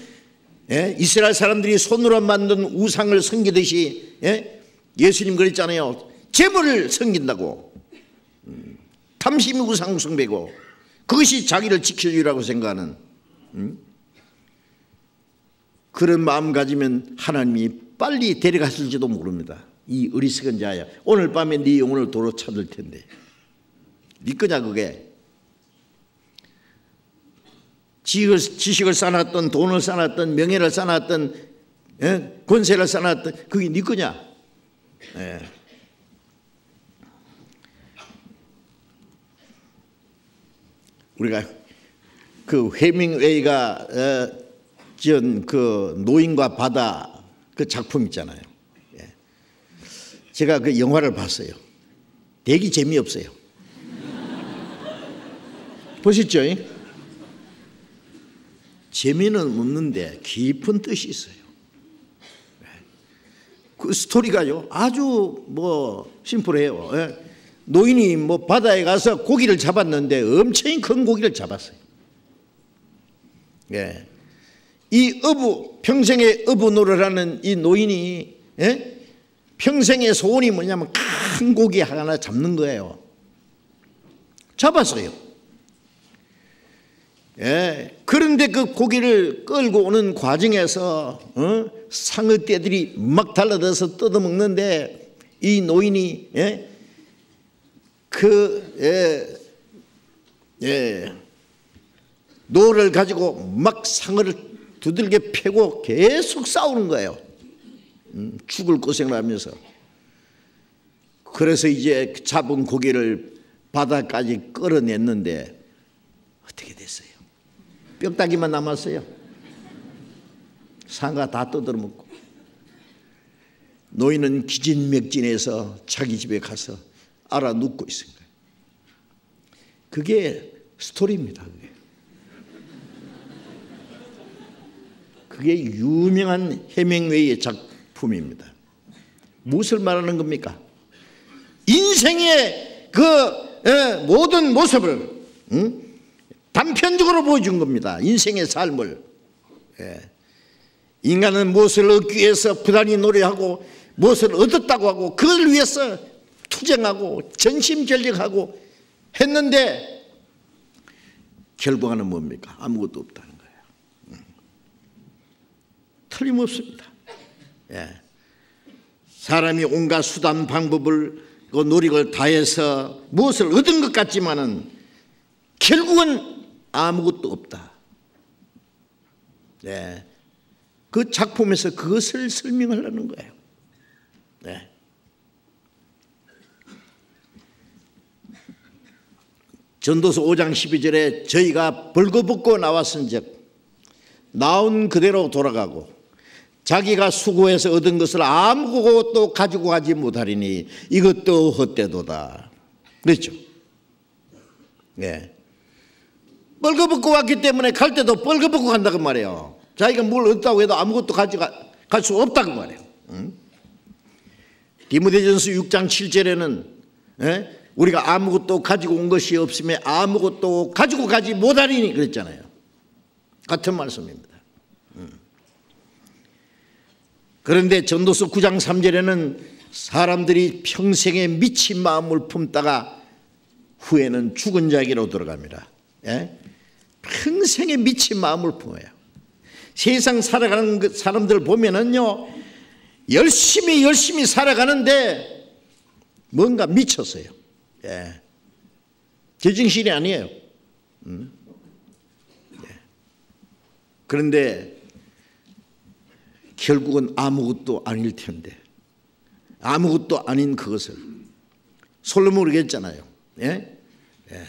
예? 이스라엘 사람들이 손으로 만든 우상을 섬기듯이, 예? 예수님 그랬잖아요. 재물을 섬긴다고. 탐심이 우상 숭배고 그것이 자기를 지켜주라고 생각하는, 그런 마음 가지면 하나님이 빨리 데려가실지도 모릅니다. 이 어리석은 자야, 오늘 밤에 네 영혼을 도로 찾을 텐데 믿거냐. 그게 지식을 쌓아놨던, 돈을 쌓아놨던, 명예를 쌓아놨던, 예? 권세를 쌓아놨던 그게 네 거냐. 예. 우리가 그 해밍웨이가 지은 그 노인과 바다 그 작품 있잖아요. 예. 제가 그 영화를 봤어요. 되게 재미없어요. 보셨죠? 재미는 없는데 깊은 뜻이 있어요. 그 스토리가요 아주 뭐 심플해요. 노인이 뭐 바다에 가서 고기를 잡았는데 엄청 큰 고기를 잡았어요. 예. 이 어부, 평생의 어부 노릇을 하는 이 노인이, 예? 평생의 소원이 뭐냐면 큰 고기 하나 잡는 거예요. 잡았어요. 예. 그런데 그 고기를 끌고 오는 과정에서 상어떼들이 막 달라들어서 뜯어먹는데 이 노인이, 예? 노를 가지고 막 상어를 두들겨 패고 계속 싸우는 거예요. 죽을 고생을 하면서. 그래서 이제 잡은 고기를 바다까지 끌어냈는데 어떻게 됐어요? 뼈다귀만 남았어요. 상어가 다 떠들어먹고. 노인은 기진맥진해서 자기 집에 가서 알아 눕고 있은 거예요. 그게 스토리입니다. 그게 유명한 해밍웨이의 작품입니다. 무엇을 말하는 겁니까? 인생의 그 모든 모습을 단편적으로 보여준 겁니다. 인생의 삶을. 인간은 무엇을 얻기 위해서 부단히 노력하고 무엇을 얻었다고 하고 그걸 위해서 투쟁하고 전심전력하고 했는데 결과는 뭡니까? 아무것도 없다는 거예요. 틀림없습니다. 예. 사람이 온갖 수단 방법을 그 노력을 다해서 무엇을 얻은 것 같지만은 결국은 아무것도 없다. 예. 그 작품에서 그것을 설명하려는 거예요. 네. 전도서 5장 12절에 저희가 벌거벗고 나왔은즉 나온 그대로 돌아가고 자기가 수고해서 얻은 것을 아무것도 가지고 가지 못하리니 이것도 헛되도다. 그렇죠? 네. 벌거벗고 왔기 때문에 갈 때도 벌거벗고 간다고 말이에요. 자기가 뭘 얻다고 해도 아무것도 갈 수 없다고 말이에요. 디모데전서 6장 7절에는 우리가 아무것도 가지고 온 것이 없으면 아무것도 가지고 가지 못하리니 그랬잖아요. 같은 말씀입니다. 그런데 전도서 9장 3절에는 사람들이 평생에 미친 마음을 품다가 후에는 죽은 자에게로 들어갑니다. 예? 평생에 미친 마음을 품어요. 세상 살아가는 사람들 보면은요, 열심히 살아가는데 뭔가 미쳤어요. 예. 제정신이 아니에요. 예. 그런데 결국은 아무것도 아닐 텐데, 아무것도 아닌 그것을 솔로몬이 그랬잖아요. 예? 예.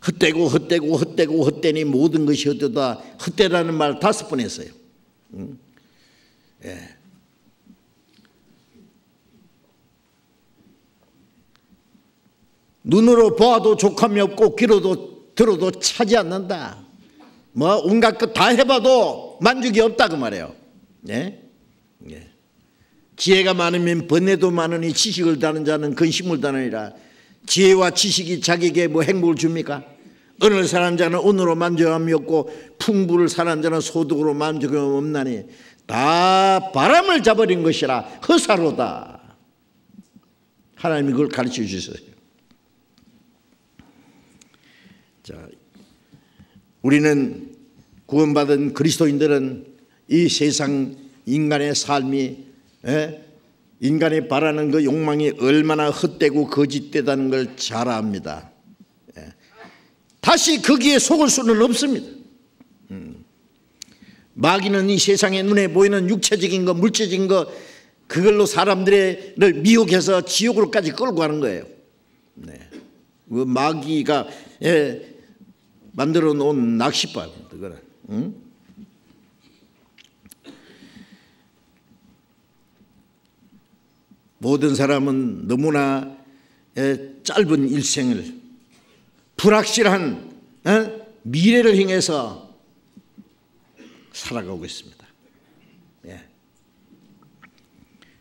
헛되니 모든 것이 헛되다. 헛되다는 말 5번 했어요. 예. 눈으로 보아도 족함이 없고 귀로도 들어도 차지 않는다. 뭐 온갖 것 다 해봐도 만족이 없다 그 말이에요. 예? 예. 지혜가 많으면 번뇌도 많으니 지식을 다는 자는 근심을 다느니라. 지혜와 지식이 자기에게 뭐 행복을 줍니까? 오늘 사는 자는 오늘로 만족함이 없고 풍부를 사는 자는 소득으로 만족함이 없나니 다 바람을 잡아버린 것이라 허사로다. 하나님이 그걸 가르쳐 주셨어요. 자, 우리는 구원받은 그리스도인들은 이 세상 인간의 삶이, 인간이 바라는 그 욕망이 얼마나 헛되고 거짓되다는 걸 잘 압니다. 다시 거기에 속을 수는 없습니다. 마귀는 이 세상에 눈에 보이는 육체적인 거, 물질적인 거, 그걸로 사람들을 미혹해서 지옥으로까지 끌고 가는 거예요. 그 마귀가 만들어 놓은 낚싯바입니다. 그거는. 모든 사람은 너무나 짧은 일생을 불확실한 미래를 향해서 살아가고 있습니다. 예.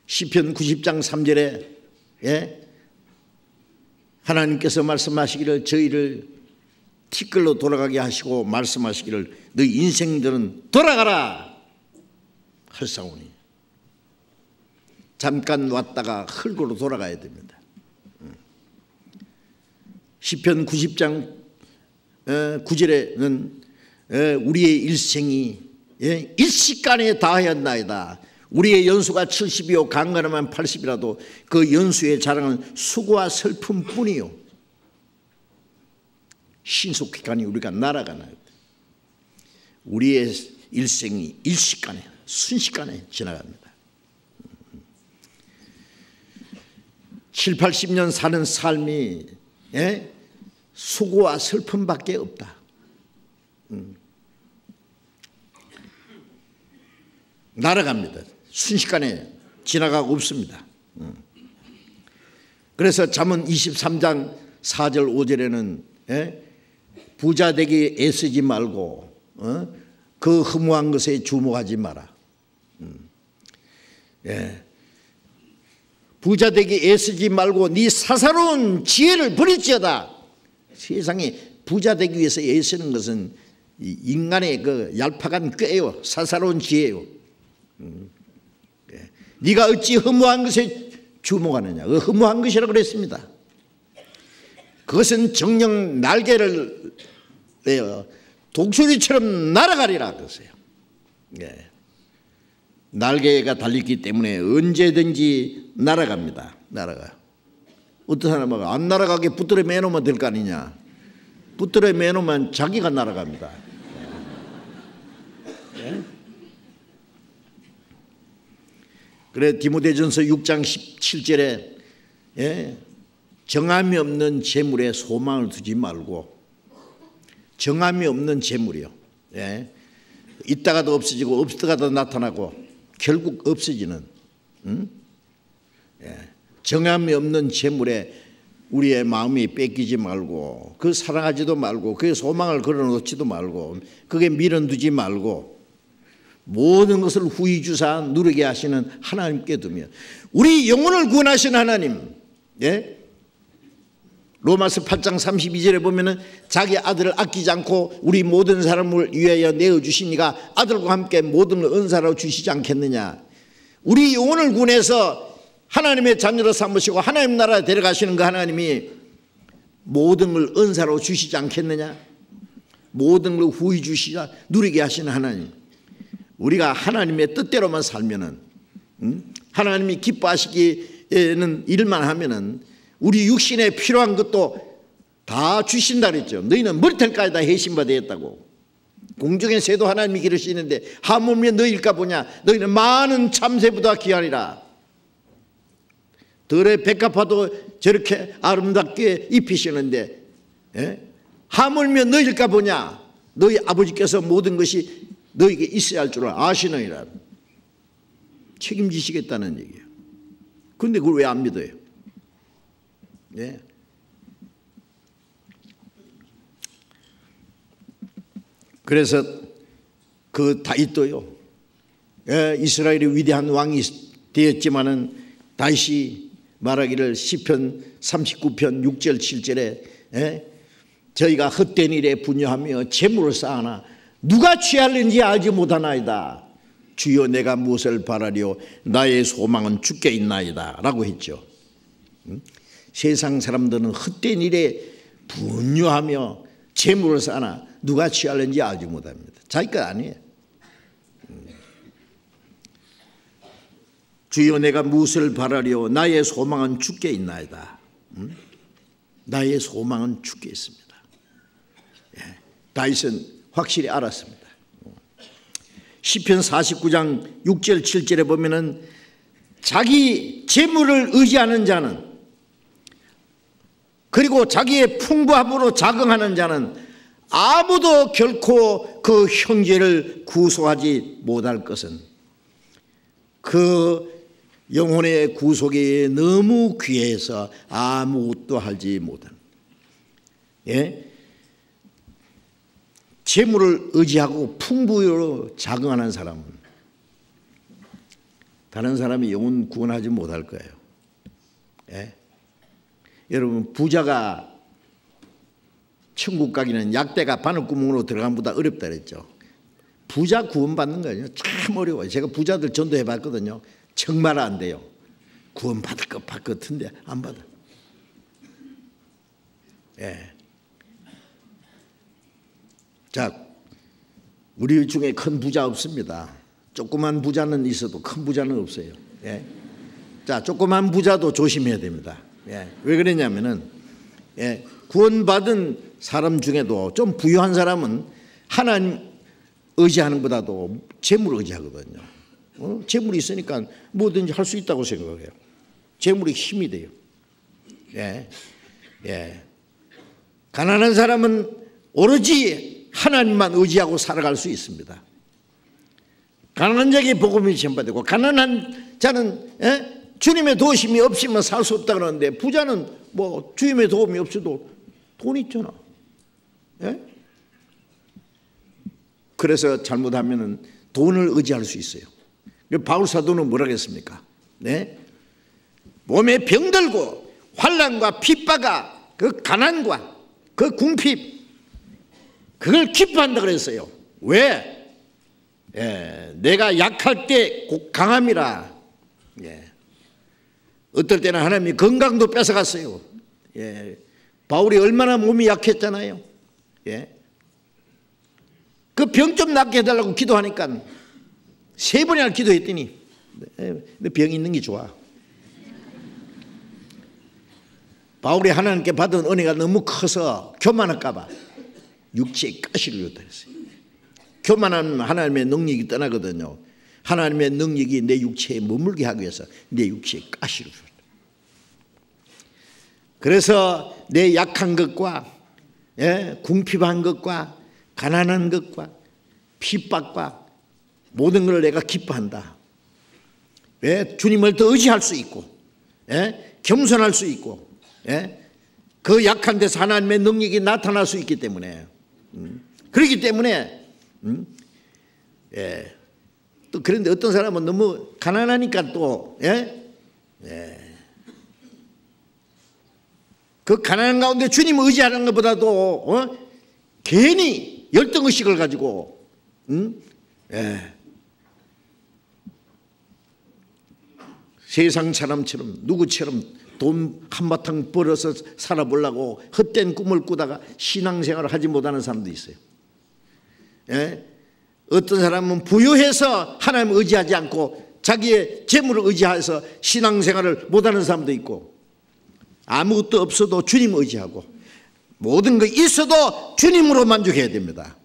시편 90장 3절에 하나님께서 말씀하시기를 저희를 티끌로 돌아가게 하시고 말씀하시기를 너희 인생들은 돌아가라 할사오니 잠깐 왔다가 흙으로 돌아가야 됩니다. 시편 90장 9절에는 우리의 일생이 일시간에 다하였나이다. 우리의 연수가 70이요 강건하면 80이라도 그 연수의 자랑은 수고와 슬픔뿐이요 신속히 우리가 날아가나요. 우리의 일생이 일시간에 순식간에 지나갑니다. 7, 80년 사는 삶이 수고와 슬픔밖에 없다. 날아갑니다. 순식간에 지나가고 없습니다. 그래서 잠언 23장 4절 5절에는 부자 되기 애쓰지 말고 그 허무한 것에 주목하지 마라. 부자 되기 애쓰지 말고 네 사사로운 지혜를 버릴지어다. 세상에 부자 되기 위해서 애쓰는 것은 인간의 그 얄팍한 꾀예요. 사사로운 지혜예요. 네가 어찌 허무한 것에 주목하느냐. 그 허무한 것이라고 그랬습니다. 그것은 정령 날개를 독수리처럼 날아가리라 그랬어요. 날개가 달렸기 때문에 언제든지 날아갑니다. 날아가요. 어떤 사람은 안 날아가게 붙들어 매놓으면 될 거 아니냐. 붙들어 매놓으면 자기가 날아갑니다. 그래 디모데전서 6장 17절에 정함이 없는 재물에 소망을 두지 말고 정함이 없는 재물이요. 있다가도 없어지고 없다가도 나타나고 결국 없어지는 정함이 없는 재물에 우리의 마음이 뺏기지 말고 그 사랑하지도 말고 그의 소망을 걸어놓지도 말고 그게 밀어두지 말고 모든 것을 후히 주사 누리게 하시는 하나님께 두며 우리 영혼을 구원하신 하나님, 로마서 8장 32절에 보면은 자기 아들을 아끼지 않고 우리 모든 사람을 위하여 내어주시니가 아들과 함께 모든 걸 은사로 주시지 않겠느냐. 우리 영혼을 구원해서 하나님의 자녀로 삼으시고 하나님 나라에 데려가시는 그 하나님이 모든 걸 은사로 주시지 않겠느냐? 모든 걸 후히 주시자 누리게 하시는 하나님. 우리가 하나님의 뜻대로만 살면은, 하나님이 기뻐하시기에는 일만 하면은 우리 육신에 필요한 것도 다 주신다 그랬죠. 너희는 머리털까지 다 해신받았다고. 공중의 새도 하나님이 기르시는데 하물며 너희일까 보냐. 너희는 많은 참새보다 귀하니라. 들의 백합화도 저렇게 아름답게 입히시는데, 하물며 너희일까 보냐. 너희 아버지께서 모든 것이 너희에게 있어야 할 줄 아시느니라. 책임지시겠다는 얘기예요. 그런데 그걸 왜 안 믿어요? 네. 그래서 그 다윗도요, 이스라엘의 위대한 왕이 되었지만은 다윗이 말하기를 시편 39편 6절 7절에 저희가 헛된 일에 분유하며 재물을 쌓아나 누가 취할는지 알지 못하나이다. 주여 내가 무엇을 바라리요 나의 소망은 주께 있나이다 라고 했죠. 세상 사람들은 헛된 일에 분유하며 재물을 쌓아나 누가 취할는지 알지 못합니다. 자기 것 아니에요. 주여 내가 무엇을 바라리요 나의 소망은 주께 있나이다. 나의 소망은 주께 있습니다. 다윗은 확실히 알았습니다. 시편 49장 6절 7절에 보면은 자기 재물을 의지하는 자는, 그리고 자기의 풍부함으로 자긍하는 자는 아무도 결코 그 형제를 구속하지 못할 것은 그 영혼의 구속이 너무 귀해서 아무것도 하지 못한. 재물을 의지하고 풍부로 자긍하는 사람은 다른 사람이 영혼 구원하지 못할 거예요. 여러분, 부자가 천국 가기는 약대가 바늘구멍으로 들어간 보다 어렵다 그랬죠. 부자 구원받는 거예요. 참 어려워요. 제가 부자들 전도해 봤거든요. 정말 안 돼요. 구원받을 것 같은데 안 받아. 자, 우리 중에 큰 부자 없습니다. 조그만 부자는 있어도 큰 부자는 없어요. 자, 조그만 부자도 조심해야 됩니다. 왜 그러냐면은 구원받은 사람 중에도 좀 부유한 사람은 하나님 의지하는 것보다도 재물을 의지하거든요. 재물이 있으니까 뭐든지 할 수 있다고 생각해요. 재물이 힘이 돼요. 가난한 사람은 오로지 하나님만 의지하고 살아갈 수 있습니다. 가난한 자에게 복음이 전파되고, 가난한 자는 주님의 도우심이 없으면 살 수 없다 그러는데, 부자는 뭐 주님의 도움이 없어도 돈 있잖아. 그래서 잘못하면 돈을 의지할 수 있어요. 바울 사도는 뭐라고 했습니까? 몸에 병들고 환난과 핍박과 그 가난과 그 궁핍, 그걸 기뻐한다 그랬어요. 왜? 내가 약할 때 곧 강함이라. 어떨 때는 하나님이 건강도 뺏어갔어요. 바울이 얼마나 몸이 약했잖아요. 그 병 좀 낫게 해달라고 기도하니까 3번이나 기도했더니 내 병이 있는 게 좋아. 바울이 하나님께 받은 은혜가 너무 커서 교만할까 봐 육체에 가시를 줬다 했어요. 교만하면 하나님의 능력이 떠나거든요. 하나님의 능력이 내 육체에 머물게 하기 위해서 내 육체에 가시를 줬다. 그래서 내 약한 것과 궁핍한 것과 가난한 것과 핍박과 모든 것을 내가 기뻐한다. 왜? 주님을 더 의지할 수 있고, 겸손할 수 있고, 그 약한 데서 하나님의 능력이 나타날 수 있기 때문에, 그렇기 때문에, 또 그런데 어떤 사람은 너무 가난하니까 또, 그 가난한 가운데 주님을 의지하는 것보다도 괜히 열등의식을 가지고 세상 사람처럼 누구처럼 돈 한바탕 벌어서 살아보려고 헛된 꿈을 꾸다가 신앙생활을 하지 못하는 사람도 있어요. 예? 어떤 사람은 부유해서 하나님을 의지하지 않고 자기의 재물을 의지해서 신앙생활을 못하는 사람도 있고, 아무것도 없어도 주님 의지하고 모든 거 있어도 주님으로 만족해야 됩니다.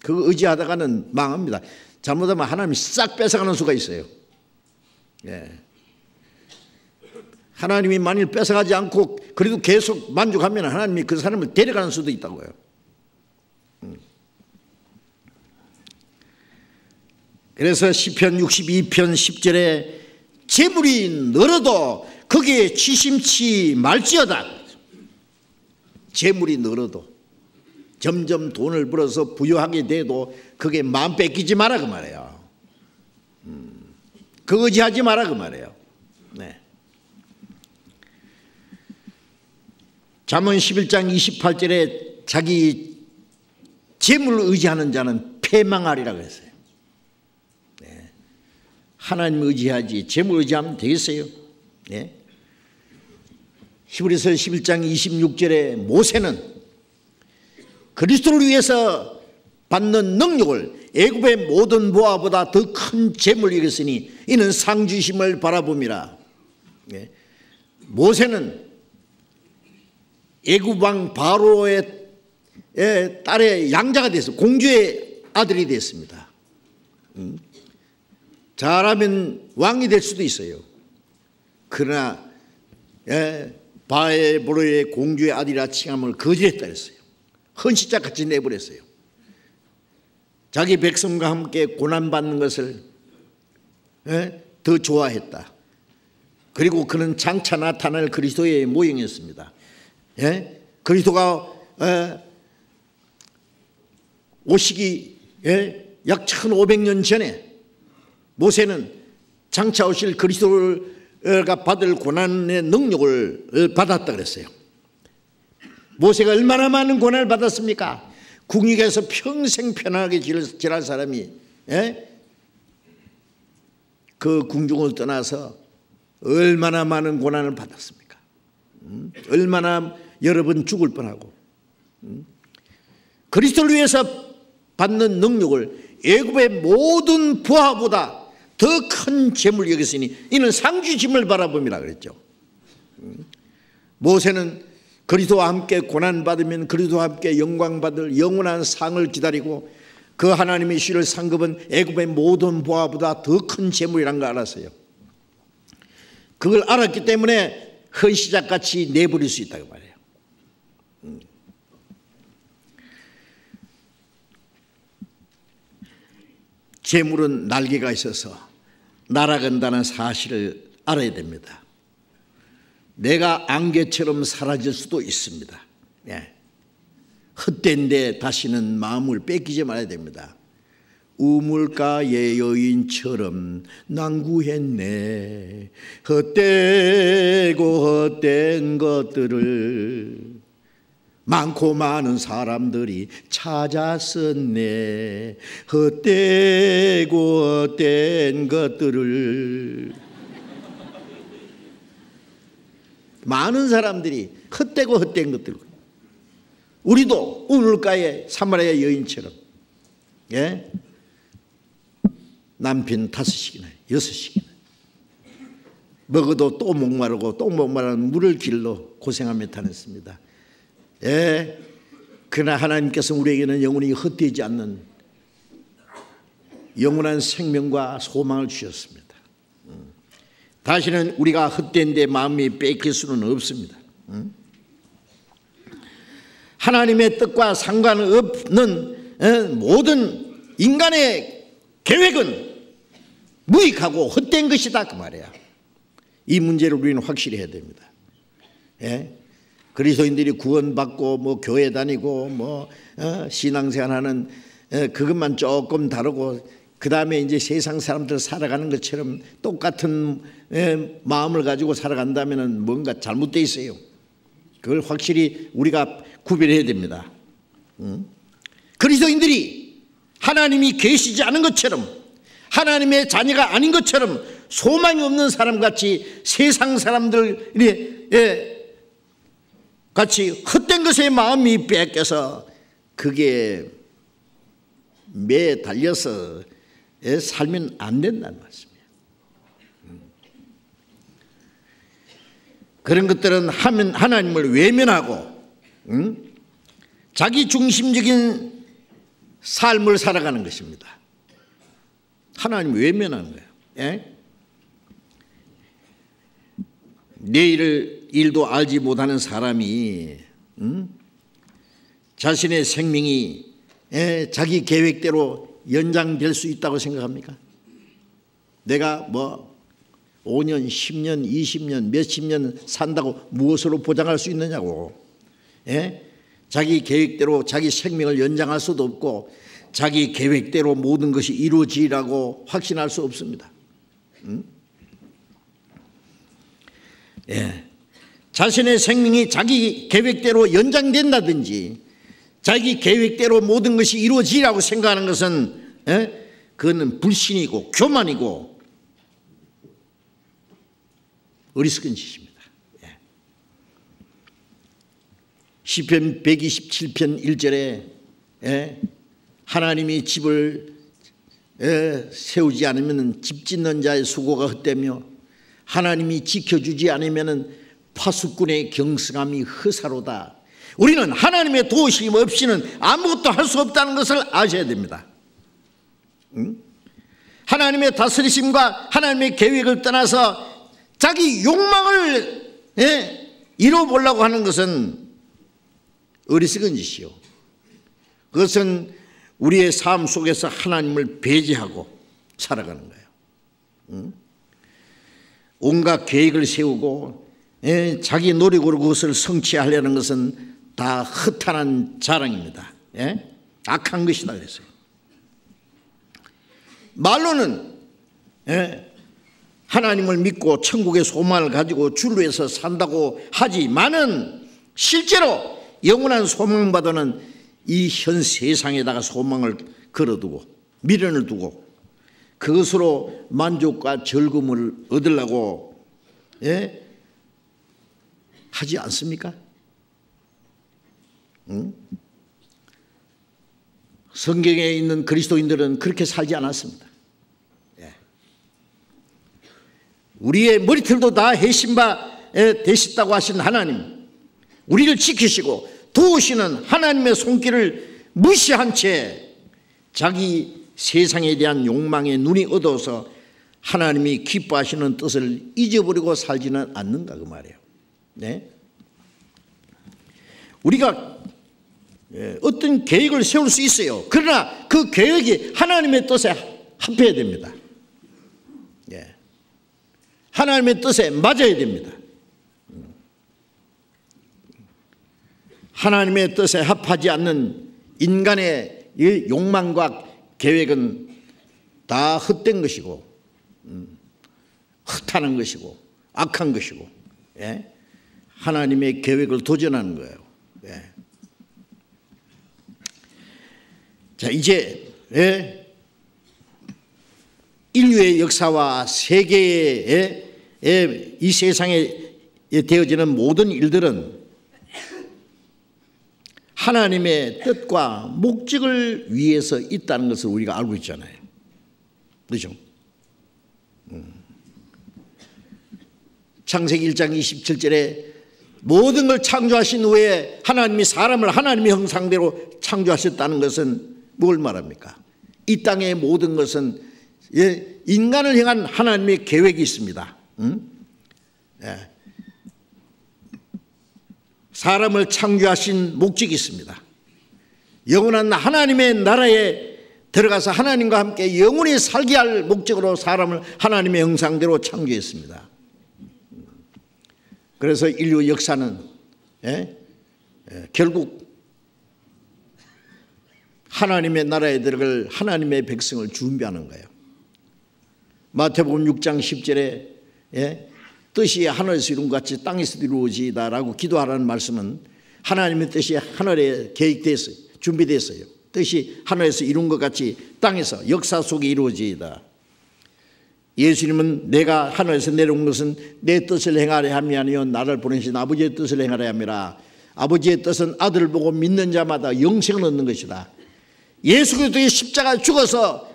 그거 의지하다가는 망합니다. 잘못하면 하나님이 싹 뺏어가는 수가 있어요. 예. 하나님이 만일 뺏어가지 않고 그래도 계속 만족하면 하나님이 그 사람을 데려가는 수도 있다고요. 그래서 시편 62편 10절에 재물이 늘어도 거기에 취심치 말지어다. 재물이 늘어도 점점 돈을 벌어서 부유하게 돼도 그게 마음 뺏기지 마라 그 말이에요. 그거 의지하지 마라 그 말이에요. 네. 잠언 11장 28절에 자기 재물을 의지하는 자는 패망하리라고 했어요. 네. 하나님 의지하지 재물 의지하면 되겠어요? 네. 히브리서 11장 26절에 모세는 그리스도를 위해서 받는 능력을 애굽의 모든 보화보다 더 큰 재물을 여겼으니 이는 상주심을 바라봄이라. 네. 모세는 애굽 왕 바로의 딸의 양자가 됐어요. 공주의 아들이 됐습니다. 잘하면 왕이 될 수도 있어요. 그러나 바로의 공주의 아들이라 칭함을 거절했다 했어요. 헌시자같이 내버렸어요. 자기 백성과 함께 고난받는 것을 더 좋아했다. 그리고 그는 장차 나타날 그리스도의 모형이었습니다. 그리스도가 오시기 약 1500년 전에 모세는 장차 오실 그리스도가 받을 고난의 능력을 받았다 그랬어요. 모세가 얼마나 많은 고난을 받았습니까? 궁궐에서 평생 편안하게 지낼 사람이 그 궁중을 떠나서 얼마나 많은 고난을 받았습니까? 얼마나 여러 번 죽을 뻔하고, 그리스도를 위해서 받는 능력을 애굽의 모든 부하보다 더 큰 재물을 여겼으니 이는 상주심을 바라봄이라 그랬죠. 모세는 그리스도와 함께 고난받으면 그리스도와 함께 영광받을 영원한 상을 기다리고 그 하나님이 주실 상급은 애굽의 모든 부하보다 더 큰 재물이라는 걸 알았어요. 그걸 알았기 때문에 헌시작같이 내버릴 수 있다고 말해요. 재물은 날개가 있어서 날아간다는 사실을 알아야 됩니다. 내가 안개처럼 사라질 수도 있습니다. 헛된 데 다시는 마음을 뺏기지 말아야 됩니다. 우물가의 여인처럼 난구했네. 헛되고 헛된 것들을 많고 많은 사람들이 찾았었네. 헛되고 헛된 것들을 많은 사람들이 헛되고 헛된 것들. 우리도 우물가의 사마리아 여인처럼 남편 5씩이나 6씩이나 먹어도 또 목마르고 또 목마르는 물을 길러 고생하며 다녔습니다. 그러나 하나님께서 우리에게는 영원히 헛되지 않는 영원한 생명과 소망을 주셨습니다. 다시는 우리가 헛된 데 마음이 뺏길 수는 없습니다. 하나님의 뜻과 상관없는 모든 인간의 계획은 무익하고 헛된 것이다 그 말이야. 이 문제를 우리는 확실히 해야 됩니다. 그리스도인들이 구원받고 뭐 교회 다니고 뭐 신앙생활하는 그것만 조금 다르고 그 다음에 이제 세상 사람들 살아가는 것처럼 똑같은 마음을 가지고 살아간다면 뭔가 잘못되어 있어요. 그걸 확실히 우리가 구별해야 됩니다. 그리스도인들이 하나님이 계시지 않은 것처럼 하나님의 자녀가 아닌 것처럼 소망이 없는 사람같이 세상 사람들이 같이 헛된 것에 마음이 뺏겨서 그게 매달려서 살면 안 된다는 말씀이에요. 그런 것들은 하나님을 외면하고 자기 중심적인 삶을 살아가는 것입니다. 하나님 외면하는 거예요. 내일 일도 알지 못하는 사람이 자신의 생명이 자기 계획대로 연장될 수 있다고 생각합니까? 내가 5년, 10년, 20년, 몇십 년 산다고 무엇으로 보장할 수 있느냐고. 자기 계획대로 자기 생명을 연장할 수도 없고 자기 계획대로 모든 것이 이루어지라고 확신할 수 없습니다. 자신의 생명이 자기 계획대로 연장된다든지 자기 계획대로 모든 것이 이루어지라고 생각하는 것은 그거는 불신이고 교만이고 어리석은 짓입니다. 시편 127편 1절에 하나님이 집을 세우지 않으면 집 짓는 자의 수고가 헛되며 하나님이 지켜주지 않으면 파수꾼의 경성함이 허사로다. 우리는 하나님의 도우심 없이는 아무것도 할 수 없다는 것을 아셔야 됩니다. 하나님의 다스리심과 하나님의 계획을 떠나서 자기 욕망을 이뤄보려고 하는 것은 어리석은 짓이요. 그것은 우리의 삶 속에서 하나님을 배제하고 살아가는 거예요. 온갖 계획을 세우고 자기 노력으로 그것을 성취하려는 것은 다 허탄한 자랑입니다. 악한 것이다 그랬어요. 말로는 하나님을 믿고 천국의 소망을 가지고 주를 산다고 하지만은 실제로 영원한 소망보다는 이 현 세상에다가 소망을 걸어두고 미련을 두고 그것으로 만족과 즐거움을 얻으려고 하지 않습니까? 성경에 있는 그리스도인들은 그렇게 살지 않았습니다. 우리의 머리털도 다 해신바 되셨다고 하신 하나님, 우리를 지키시고 도우시는 하나님의 손길을 무시한 채 자기 세상에 대한 욕망에 눈이 어두워서 하나님이 기뻐하시는 뜻을 잊어버리고 살지는 않는가 그 말이에요. 우리가 어떤 계획을 세울 수 있어요. 그러나 그 계획이 하나님의 뜻에 합해야 됩니다. 하나님의 뜻에 맞아야 됩니다. 하나님의 뜻에 합하지 않는 인간의 이 욕망과 계획은 다 헛된 것이고 헛하는 것이고 악한 것이고 하나님의 계획을 도전하는 거예요. 자, 이제 인류의 역사와 세계의 이 세상에 되어지는 모든 일들은 하나님의 뜻과 목적을 위해서 있다는 것을 우리가 알고 있잖아요. 그렇죠? 창세기 1장 27절에 모든 걸 창조하신 후에 하나님이 사람을 하나님의 형상대로 창조하셨다는 것은 뭘 말합니까? 이 땅의 모든 것은 인간을 향한 하나님의 계획이 있습니다. 사람을 창조하신 목적이 있습니다. 영원한 하나님의 나라에 들어가서 하나님과 함께 영원히 살게 할 목적으로 사람을 하나님의 형상대로 창조했습니다. 그래서 인류 역사는 결국 하나님의 나라에 들어갈 하나님의 백성을 준비하는 거예요. 마태복음 6장 10절에 뜻이 하늘에서 이룬 것 같이 땅에서도 이루어지다라고 기도하라는 말씀은 하나님의 뜻이 하늘에 계획됐어요. 준비됐어요. 뜻이 하늘에서 이룬 것 같이 땅에서 역사 속에 이루어지다. 예수님은 내가 하늘에서 내려온 것은 내 뜻을 행하려 함이 아니요 나를 보내신 아버지의 뜻을 행하려 함이라. 아버지의 뜻은 아들을 보고 믿는 자마다 영생을 얻는 것이다. 예수 그리스도의 십자가 죽어서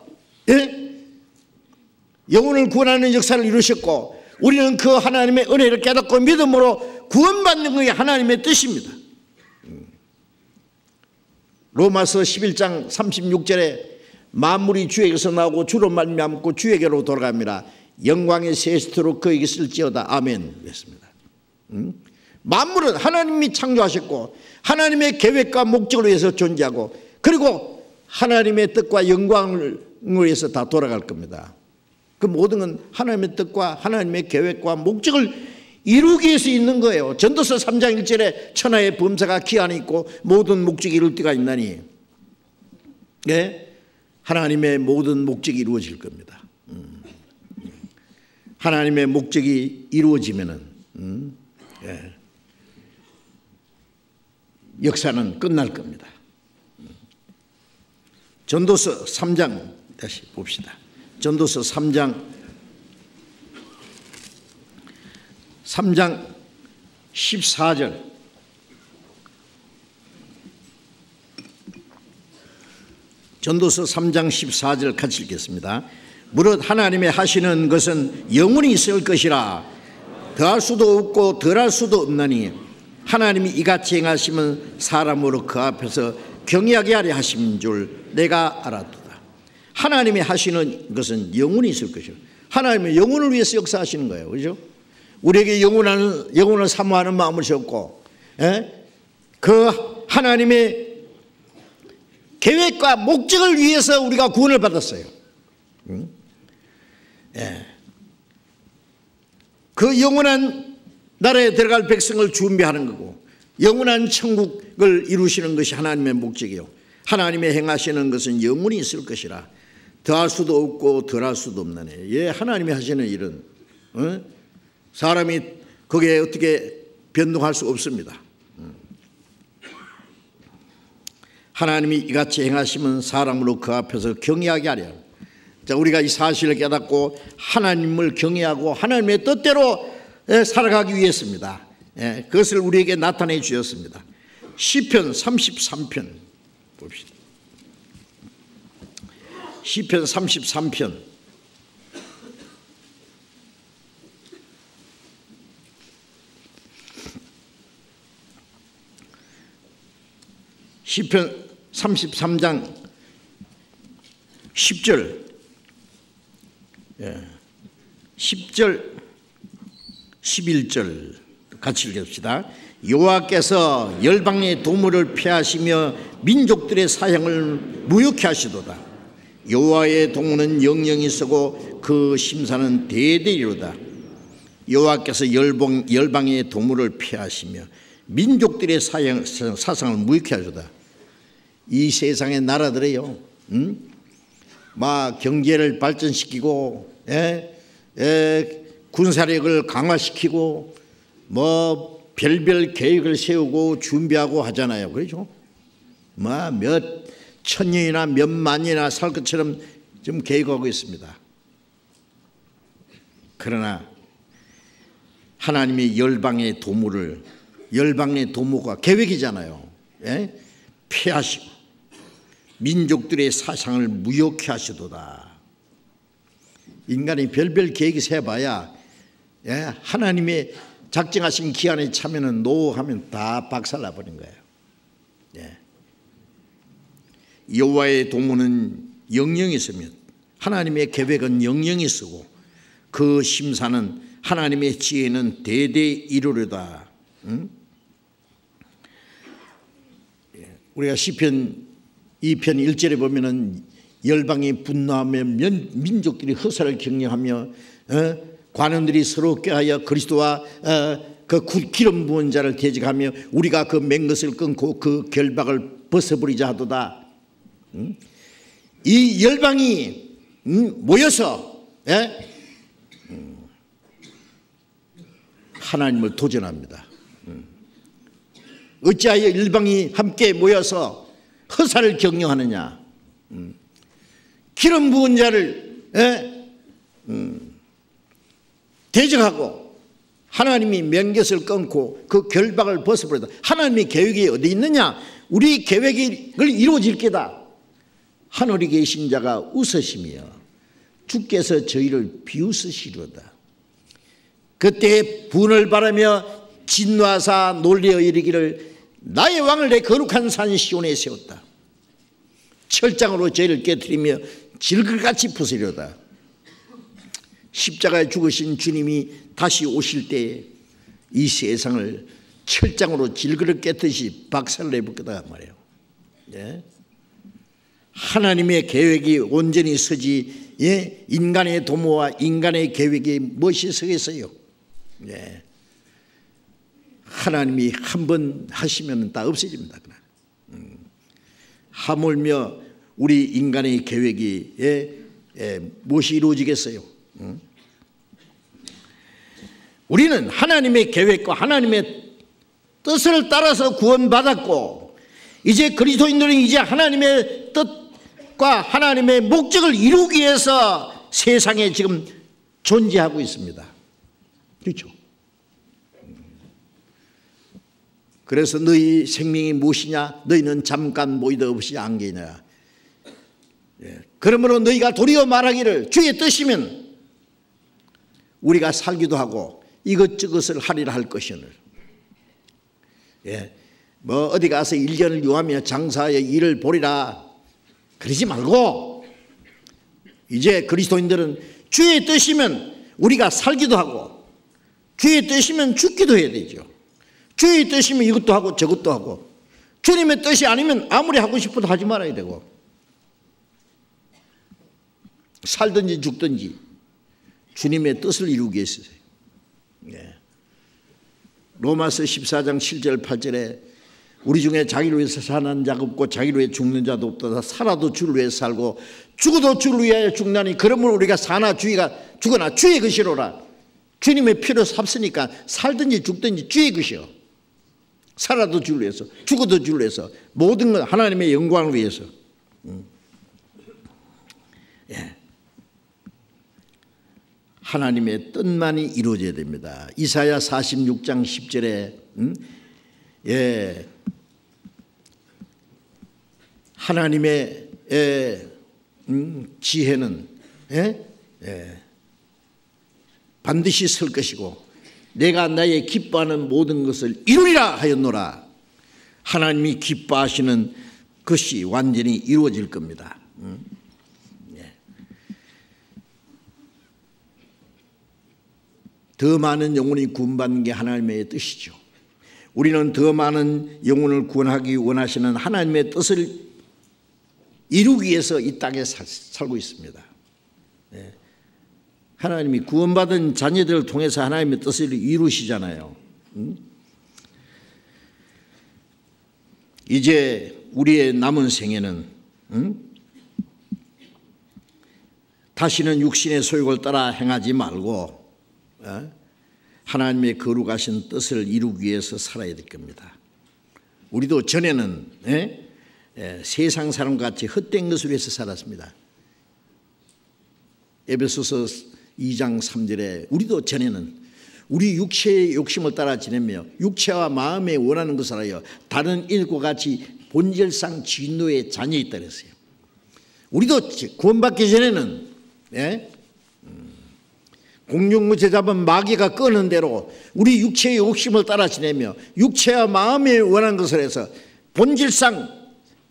영혼을 구원하는 역사를 이루셨고 우리는 그 하나님의 은혜를 깨닫고 믿음으로 구원받는 것이 하나님의 뜻입니다. 로마서 11장 36절에 만물이 주에게서 나오고 주로 말미암고 주에게로 돌아갑니다. 영광의 세스트로 그에게 쓸지어다. 아멘. 그랬습니다. 만물은 하나님이 창조하셨고 하나님의 계획과 목적을 위해서 존재하고 그리고 하나님의 뜻과 영광을 위해서 다 돌아갈 겁니다. 그 모든 건 하나님의 뜻과 하나님의 계획과 목적을 이루기 위해서 있는 거예요. 전도서 3장 1절에 천하의 범사가 기한이 있고 모든 목적이 이룰 때가 있나니 하나님의 모든 목적이 이루어질 겁니다. 하나님의 목적이 이루어지면은 역사는 끝날 겁니다. 전도서 3장 다시 봅시다. 전도서 3장 14절 전도서 3장 14절 같이 읽겠습니다. 무릇 하나님의 하시는 것은 영원히 있을 것이라 더할 수도 없고 덜할 수도 없나니 하나님이 이같이 행하시면 사람으로 그 앞에서 경외하게 하려 하신 줄 내가 알았도다. 하나님이 하시는 것은 영원히 있을 것이라. 하나님의 영혼을 위해서 역사하시는 거예요. 그렇죠? 우리에게 영혼을 사모하는 마음을 주었고 그 하나님의 계획과 목적을 위해서 우리가 구원을 받았어요. 그 영원한 나라에 들어갈 백성을 준비하는 거고 영원한 천국을 이루시는 것이 하나님의 목적이요 하나님의 행하시는 것은 영원히 있을 것이라 더할 수도 없고 덜할 수도 없나니. 하나님이 하시는 일은 사람이 거기에 어떻게 변동할 수 없습니다. 하나님이 이같이 행하시면 사람으로 그 앞에서 경외하게 하려. 자, 우리가 이 사실을 깨닫고 하나님을 경외하고 하나님의 뜻대로 살아가기 위해서입니다. 그것을 우리에게 나타내 주셨습니다. 시편 33편 봅시다. 시편 33편 시편 33장 10절 10절 11절 같이 읽읍시다. 여호와께서 열방의 도물을 폐하시며 민족들의 사형을 무효케 하시도다. 여호와의 동문은 영영이 서고 그 심사는 대대이로다. 여호와께서 열방의 도물을 폐하시며 민족들의 사상을 무효케 하시도다. 이 세상의 나라들이요, 막 경제를 발전시키고, 군사력을 강화시키고, 뭐 별별 계획을 세우고 준비하고 하잖아요. 그렇죠? 뭐 몇 천년이나 몇 만년이나 살 것처럼 좀 계획하고 있습니다. 그러나 하나님이 열방의 도모가 계획이잖아요. 폐하시고 민족들의 사상을 무효케 하시도다. 인간이 별별 계획이 세봐야 하나님의 작정하신 기한에 차면은 노하면 다 박살나버린 거예요. 여호와의 도모는 영영이 있으며 하나님의 계획은 영영이 쓰고 그 심사는 하나님의 지혜는 대대 이루려다. 우리가 시편 2편 1절에 보면은 열방이 분노하며 민족들이 허사를 경영하며 관원들이 서로 꾀하여 그리스도와 그 기름 부은 자를 대적하며 우리가 그 맨 것을 끊고 그 결박을 벗어버리자 하도다. 이 열방이 모여서 하나님을 도전합니다. 어찌하여 열방이 함께 모여서 허사를 경영하느냐. 기름 부은 자를 대적하고 하나님이 맹곁을 끊고 그 결박을 벗어버렸다. 하나님의 계획이 어디 있느냐? 우리 계획을 이루어질 게다. 하늘에 계신 자가 웃으시며 주께서 저희를 비웃으시려다. 그때 분을 바라며 진노하사 놀리어 이르기를 나의 왕을 내 거룩한 산 시온에 세웠다. 철장으로 저희를 깨뜨리며 질글같이 부수려다. 십자가에 죽으신 주님이 다시 오실 때에 이 세상을 철장으로 질그릇 깨듯이 박살내볼 거다 말이에요. 예? 하나님의 계획이 온전히 서지, 예? 인간의 도모와 인간의 계획이 무엇이 서겠어요? 예. 하나님이 한 번 하시면 다 없어집니다. 하물며 우리 인간의 계획이 무엇이 이루어지겠어요? 우리는 하나님의 계획과 하나님의 뜻을 따라서 구원받았고, 이제 그리스도인들은 이제 하나님의 뜻과 하나님의 목적을 이루기 위해서 세상에 지금 존재하고 있습니다. 그렇죠? 그래서 너희 생명이 무엇이냐? 너희는 잠깐 모이다 없이 안개냐? 그러므로 너희가 도리어 말하기를 주의 뜻이면 우리가 살기도 하고 이것저것을 하리라 할 것이오늘. 뭐 어디 가서 1년을 유하며 장사의 일을 보리라 그러지 말고, 이제 그리스도인들은 주의 뜻이면 우리가 살기도 하고 주의 뜻이면 죽기도 해야 되죠. 주의 뜻이면 이것도 하고 저것도 하고, 주님의 뜻이 아니면 아무리 하고 싶어도 하지 말아야 되고, 살든지 죽든지 주님의 뜻을 이루기 위해서. 로마서 14장 7절 8절에 우리 중에 자기를 위해서 사는 자가 없고 자기를 위해 죽는 자도 없다. 살아도 주를 위해 살고 죽어도 주를 위하여 죽나니 그러므로 우리가 사나 죽어나 주의 것이로라. 주님의 피로 삽으니까 살든지 죽든지 주의 것이요. 살아도 주를 위해서 죽어도 주를 위해서 모든 건 하나님의 영광을 위해서. 하나님의 뜻만이 이루어져야 됩니다. 이사야 46장 10절에 하나님의 지혜는 반드시 설 것이고 내가 나의 기뻐하는 모든 것을 이루리라 하였노라. 하나님이 기뻐하시는 것이 완전히 이루어질 겁니다. 더 많은 영혼이 구원받는 게 하나님의 뜻이죠. 우리는 더 많은 영혼을 구원하기 원하시는 하나님의 뜻을 이루기 위해서 이 땅에 살고 있습니다. 하나님이 구원받은 자녀들을 통해서 하나님의 뜻을 이루시잖아요. 이제 우리의 남은 생애는 다시는 육신의 소욕을 따라 행하지 말고 하나님의 거룩하신 뜻을 이루기 위해서 살아야 될 겁니다. 우리도 전에는 세상 사람같이 헛된 것을 위해서 살았습니다. 에베소서 2장 3절에 우리도 전에는 우리 육체의 욕심을 따라 지내며 육체와 마음에 원하는 것을 하여 다른 일과 같이 본질상 진노의 자녀였다 그랬어요. 우리도 구원받기 전에는 공중무체 잡은 마귀가 끄는 대로 우리 육체의 욕심을 따라 지내며 육체와 마음에 원하는 것을 해서 본질상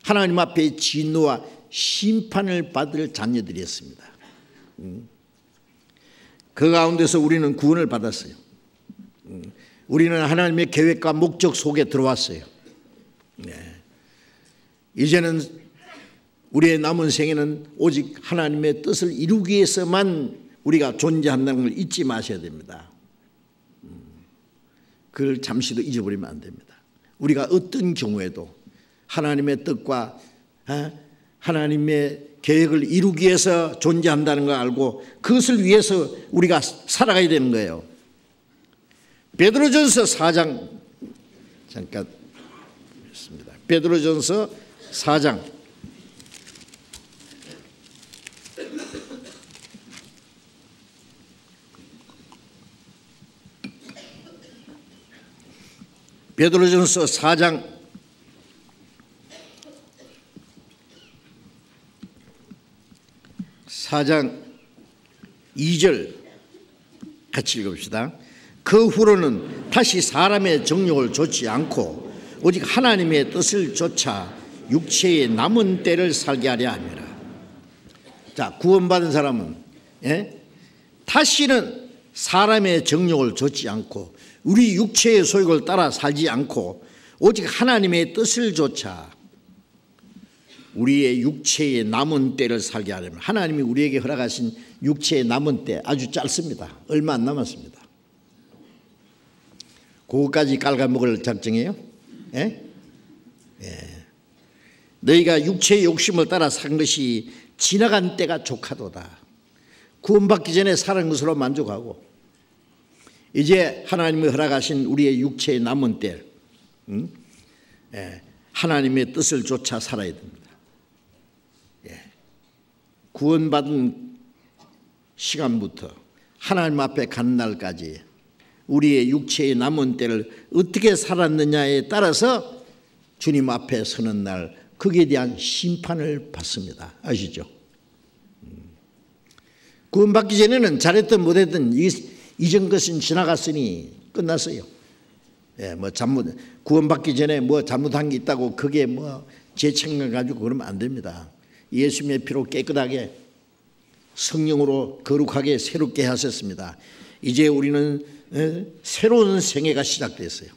하나님 앞에 진노와 심판을 받을 자녀들이었습니다. 그 가운데서 우리는 구원을 받았어요. 우리는 하나님의 계획과 목적 속에 들어왔어요. 이제는 우리의 남은 생에는 오직 하나님의 뜻을 이루기 위해서만 우리가 존재한다는 걸 잊지 마셔야 됩니다. 그걸 잠시도 잊어버리면 안 됩니다. 우리가 어떤 경우에도 하나님의 뜻과 하나님의 계획을 이루기 위해서 존재한다는 걸 알고 그것을 위해서 우리가 살아가야 되는 거예요. 베드로전서 4장 잠깐 있습니다. 베드로전서 4장 베드로전서 4장 2절 같이 읽읍시다. 그 후로는 다시 사람의 정욕을 좇지 않고 오직 하나님의 뜻을 좇아 육체의 남은 때를 살게 하려 함이라. 자, 구원받은 사람은 다시는 사람의 정욕을 좇지 않고 우리 육체의 소욕을 따라 살지 않고 오직 하나님의 뜻을 좇아 우리의 육체의 남은 때를 살게 하려면, 하나님이 우리에게 허락하신 육체의 남은 때 아주 짧습니다. 얼마 안 남았습니다. 그거까지 깔아먹을 작정이에요? 예? 너희가 육체의 욕심을 따라 산 것이 지나간 때가 족하도다. 구원받기 전에 살은 것으로 만족하고 이제 하나님이 허락하신 우리의 육체의 남은 때 하나님의 뜻을 좇아 살아야 됩니다. 구원받은 시간부터 하나님 앞에 가는 날까지 우리의 육체의 남은 때를 어떻게 살았느냐에 따라서 주님 앞에 서는 날 거기에 대한 심판을 받습니다. 아시죠? 구원받기 전에는 잘했든 못했든 이전 것은 지나갔으니 끝났어요. 구원받기 전에 잘못한 게 있다고 그게 죄책감 가지고 그러면 안 됩니다. 예수님의 피로 깨끗하게 성령으로 거룩하게 새롭게 하셨습니다. 이제 우리는 새로운 생애가 시작됐어요.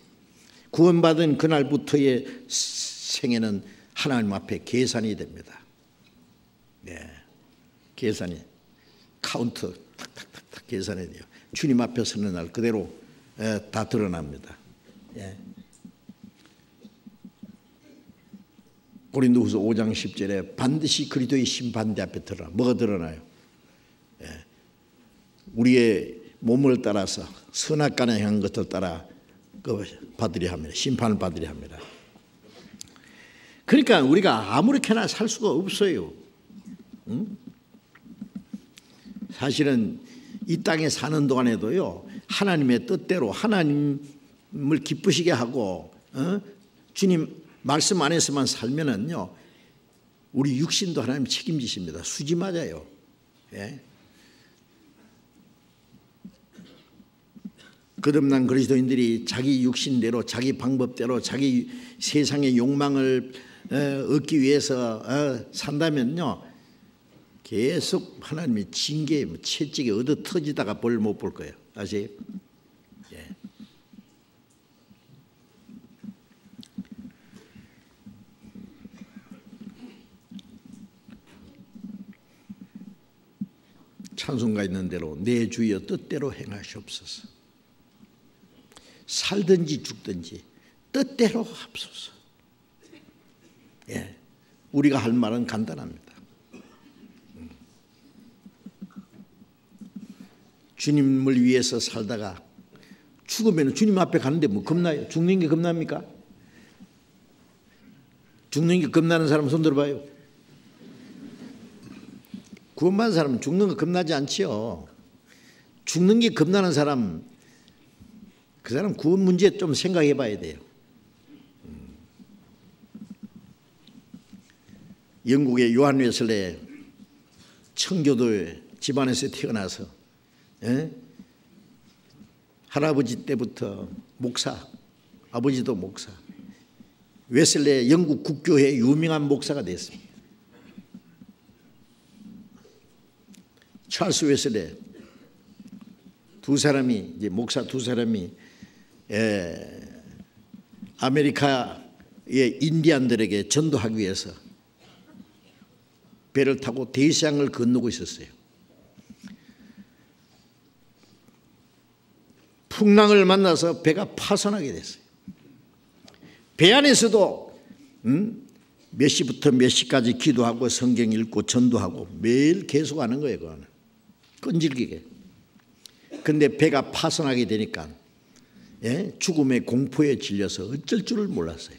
구원받은 그날부터의 생애는 하나님 앞에 계산이 됩니다. 계산이 카운트 탁탁탁탁 계산해야 돼요. 주님 앞에 서는 날 그대로 다 드러납니다. 고린도후서 5장 10절에 반드시 그리스도의 심판대 앞에 드러나. 뭐가 드러나요? 우리의 몸을 따라서 선악간에 향한 것을 따라 받으려 합니다. 심판을 받으려 합니다. 그러니까 우리가 아무렇게나 살 수가 없어요. 사실은 이 땅에 사는 동안에도요, 하나님의 뜻대로 하나님을 기쁘시게 하고 주님 말씀 안에서만 살면은요, 우리 육신도 하나님 책임지십니다. 수지 맞아요. 거듭난 그리스도인들이 자기 육신대로 자기 방법대로 자기 세상의 욕망을 얻기 위해서 산다면요, 계속 하나님의 징계에 채찍에 얻어 터지다가 벌 못 볼 거예요. 아세요? 찬송가 있는 대로 내 주여 뜻대로 행하시옵소서. 살든지 죽든지 뜻대로 하옵소서. 우리가 할 말은 간단합니다. 주님을 위해서 살다가 죽으면 주님 앞에 가는데 뭐 겁나요? 죽는 게 겁납니까? 죽는 게 겁나는 사람 손 들어봐요. 구원받은 사람은 죽는 거 겁나지 않지요. 죽는 게 겁나는 사람, 그 사람 구원 문제 좀 생각해 봐야 돼요. 영국의 요한 웨슬레 청교도 집안에서 태어나서 할아버지 때부터 목사, 아버지도 목사, 웨슬레 영국 국교회 유명한 목사가 됐습니다. 찰스 웨슬레 두 사람이, 이제 목사 두 사람이 아메리카의 인디안들에게 전도하기 위해서 배를 타고 대서양을 건너고 있었어요. 풍랑을 만나서 배가 파손하게 됐어요. 배 안에서도 몇 시부터 몇 시까지 기도하고 성경 읽고 전도하고 매일 계속하는 거예요. 그거는 끈질기게. 근데 배가 파손하게 되니까 죽음의 공포에 질려서 어쩔 줄을 몰랐어요.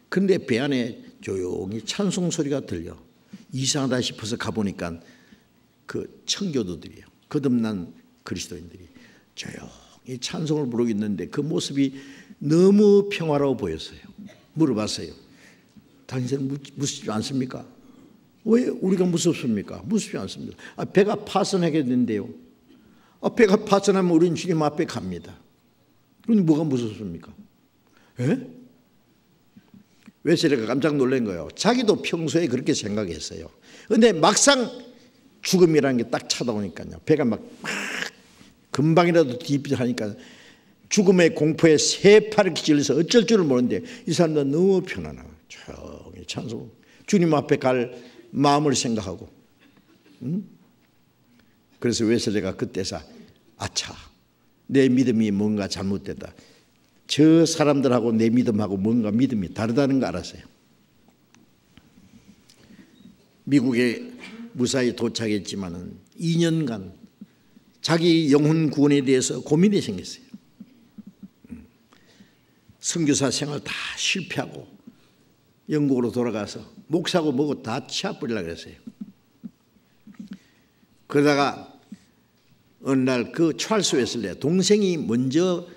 근데 배 안에 조용히 찬송 소리가 들려. 이상하다 싶어서 가보니까 그 청교도들이에요. 거듭난 그리스도인들이 조용히 이 찬송을 부르고 있는데 그 모습이 너무 평화로워 보였어요. 물어봤어요. 당신은 무섭지 않습니까? 왜 우리가 무섭습니까? 무섭지 않습니다. 배가 파선하겠는데요. 배가 파선하면 우리는 주님 앞에 갑니다. 그런데 뭐가 무섭습니까? 에? 웨슬리가 깜짝 놀란 거예요. 자기도 평소에 그렇게 생각했어요. 그런데 막상 죽음이라는 게 딱 찾아오니까요. 배가 막 금방이라도 뒤집하니까 죽음의 공포에 새파랗게 질려서 어쩔 줄을 모르는데 이 사람들은 너무 편안하고 조용히 찬송, 주님 앞에 갈 마음을 생각하고, 그래서 웨슬리가 그때서 아차, 내 믿음이 뭔가 잘못됐다. 저 사람들하고 내 믿음하고 뭔가 믿음이 다르다는 거 알았어요. 미국에 무사히 도착했지만은 2년간 자기 영혼 구원에 대해서 고민이 생겼어요. 선교사 생활 다 실패하고 영국으로 돌아가서 목사고 뭐고 다 치아뿌리려고 그랬어요. 그러다가 어느 날 그 찰스 웨슬리 동생이 먼저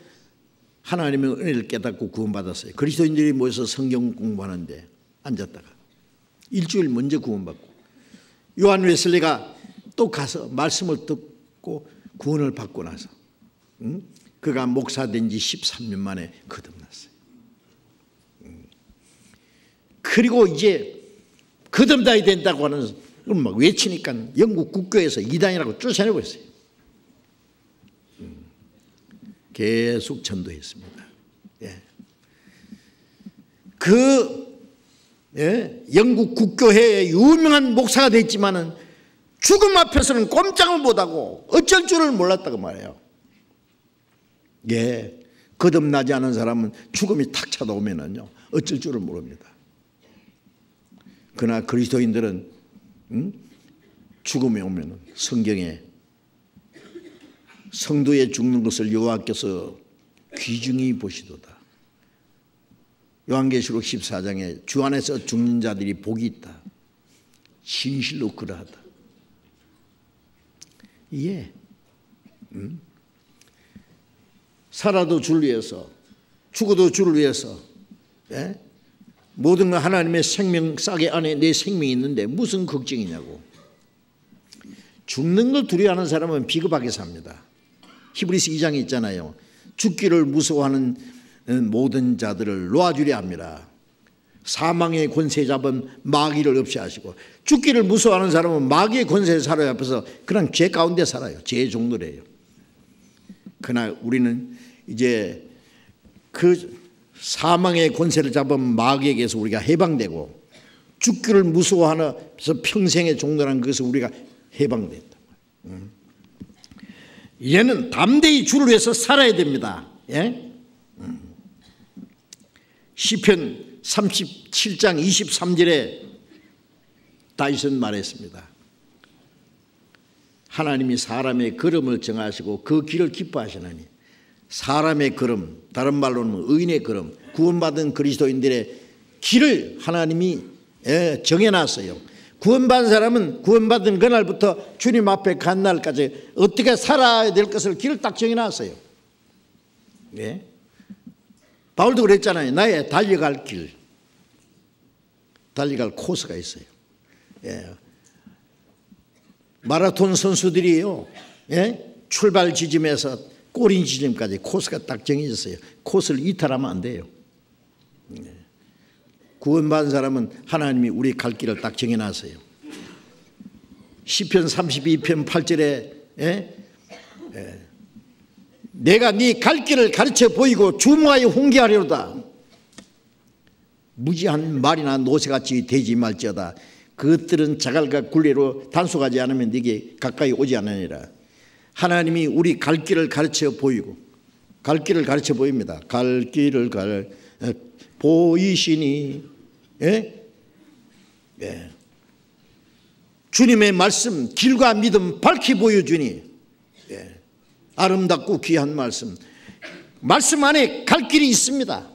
하나님의 은혜를 깨닫고 구원받았어요. 그리스도인들이 모여서 성경 공부하는데 앉았다가 일주일 먼저 구원받고 요한 웨슬리가 또 가서 말씀을 듣고 구원을 받고 나서 그가 목사된 지 13년 만에 거듭났어요. 그리고 이제 거듭나야 된다고 하는 막 외치니까 영국 국교에서 이단이라고 쫓아내버렸어요. 계속 전도했습니다. 영국 국교회의 유명한 목사가 됐지만은 죽음 앞에서는 꼼짝을 못하고 어쩔 줄을 몰랐다고 말해요. 거듭나지 않은 사람은 죽음이 탁 찾아오면은요 어쩔 줄을 모릅니다. 그러나 그리스도인들은 죽음이 오면은 성경에 성도의 죽는 것을 여호와께서 귀중히 보시도다. 요한계시록 14장에 주 안에서 죽는 자들이 복이 있다. 진실로 그러하다. 살아도 주를 위해서, 죽어도 주를 위해서, 모든 건 하나님의 생명 싸게 안에 내 생명이 있는데 무슨 걱정이냐고. 죽는 걸 두려워하는 사람은 비겁하게 삽니다. 히브리서 2장에 있잖아요. 죽기를 무서워하는 모든 자들을 놓아주려 합니다. 사망의 권세 잡은 마귀를 없이 하시고, 죽기를 무서워하는 사람은 마귀의 권세에 살아요. 앞에서 그냥 죄 가운데 살아요. 죄의 종들이에요. 그러나 우리는 이제 그 사망의 권세를 잡은 마귀에게서 우리가 해방되고, 죽기를 무서워하면서 평생의 종들한 것에서 우리가 해방됐다. 얘는 담대히 주를 위해서 살아야 됩니다. 시편 37장 23절에 다윗은 말했습니다. 하나님이 사람의 걸음을 정하시고 그 길을 기뻐하시나니, 사람의 걸음, 다른 말로는 의인의 걸음, 구원받은 그리스도인들의 길을 하나님이 정해놨어요. 구원받은 사람은 구원받은 그날부터 주님 앞에 간 날까지 어떻게 살아야 될 것을 길을 딱 정해놨어요. 바울도 그랬잖아요. 나의 달려갈 길, 달려갈 코스가 있어요. 마라톤 선수들이요, 출발 지점에서 꼬린 지점까지 코스가 딱 정해졌어요. 코스를 이탈하면 안 돼요. 구원받은 사람은 하나님이 우리 갈 길을 딱 정해놨어요. 시편 32편 8절에 내가 네 갈 길을 가르쳐 보이고 주무하여 훈계하려다. 무지한 말이나 노새같이 되지 말지어다. 그것들은 자갈과 굴레로 단속하지 않으면 네게 가까이 오지 않으리라. 하나님이 우리 갈 길을 가르쳐 보이고, 갈 길을 가르쳐 보입니다. 갈 길을 보이시니, 주님의 말씀, 길과 믿음 밝히 보여주니, 아름답고 귀한 말씀, 말씀 안에 갈 길이 있습니다.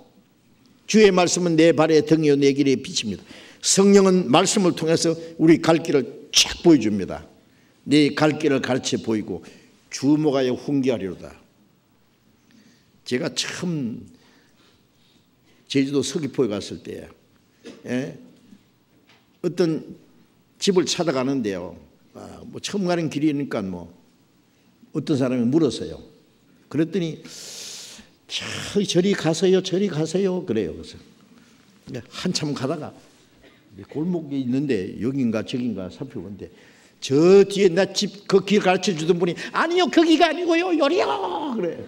주의 말씀은 내 발의 등이요 내 길의 빛입니다. 성령은 말씀을 통해서 우리 갈 길을 쫙 보여줍니다. 네 갈 길을 가르쳐 보이고 주목하여 훈계하리로다. 제가 처음 제주도 서귀포에 갔을 때 어떤 집을 찾아가는데요. 뭐 처음 가는 길이니까 뭐 어떤 사람이 물었어요. 그랬더니 저리 가세요, 저리 가세요 그래요. 그래서 한참 가다가 골목에 있는데 여긴가 저긴가 살펴보는데 저 뒤에 나 집 그 길 가르쳐 주던 분이 아니요 거기가 아니고요 요리요 그래.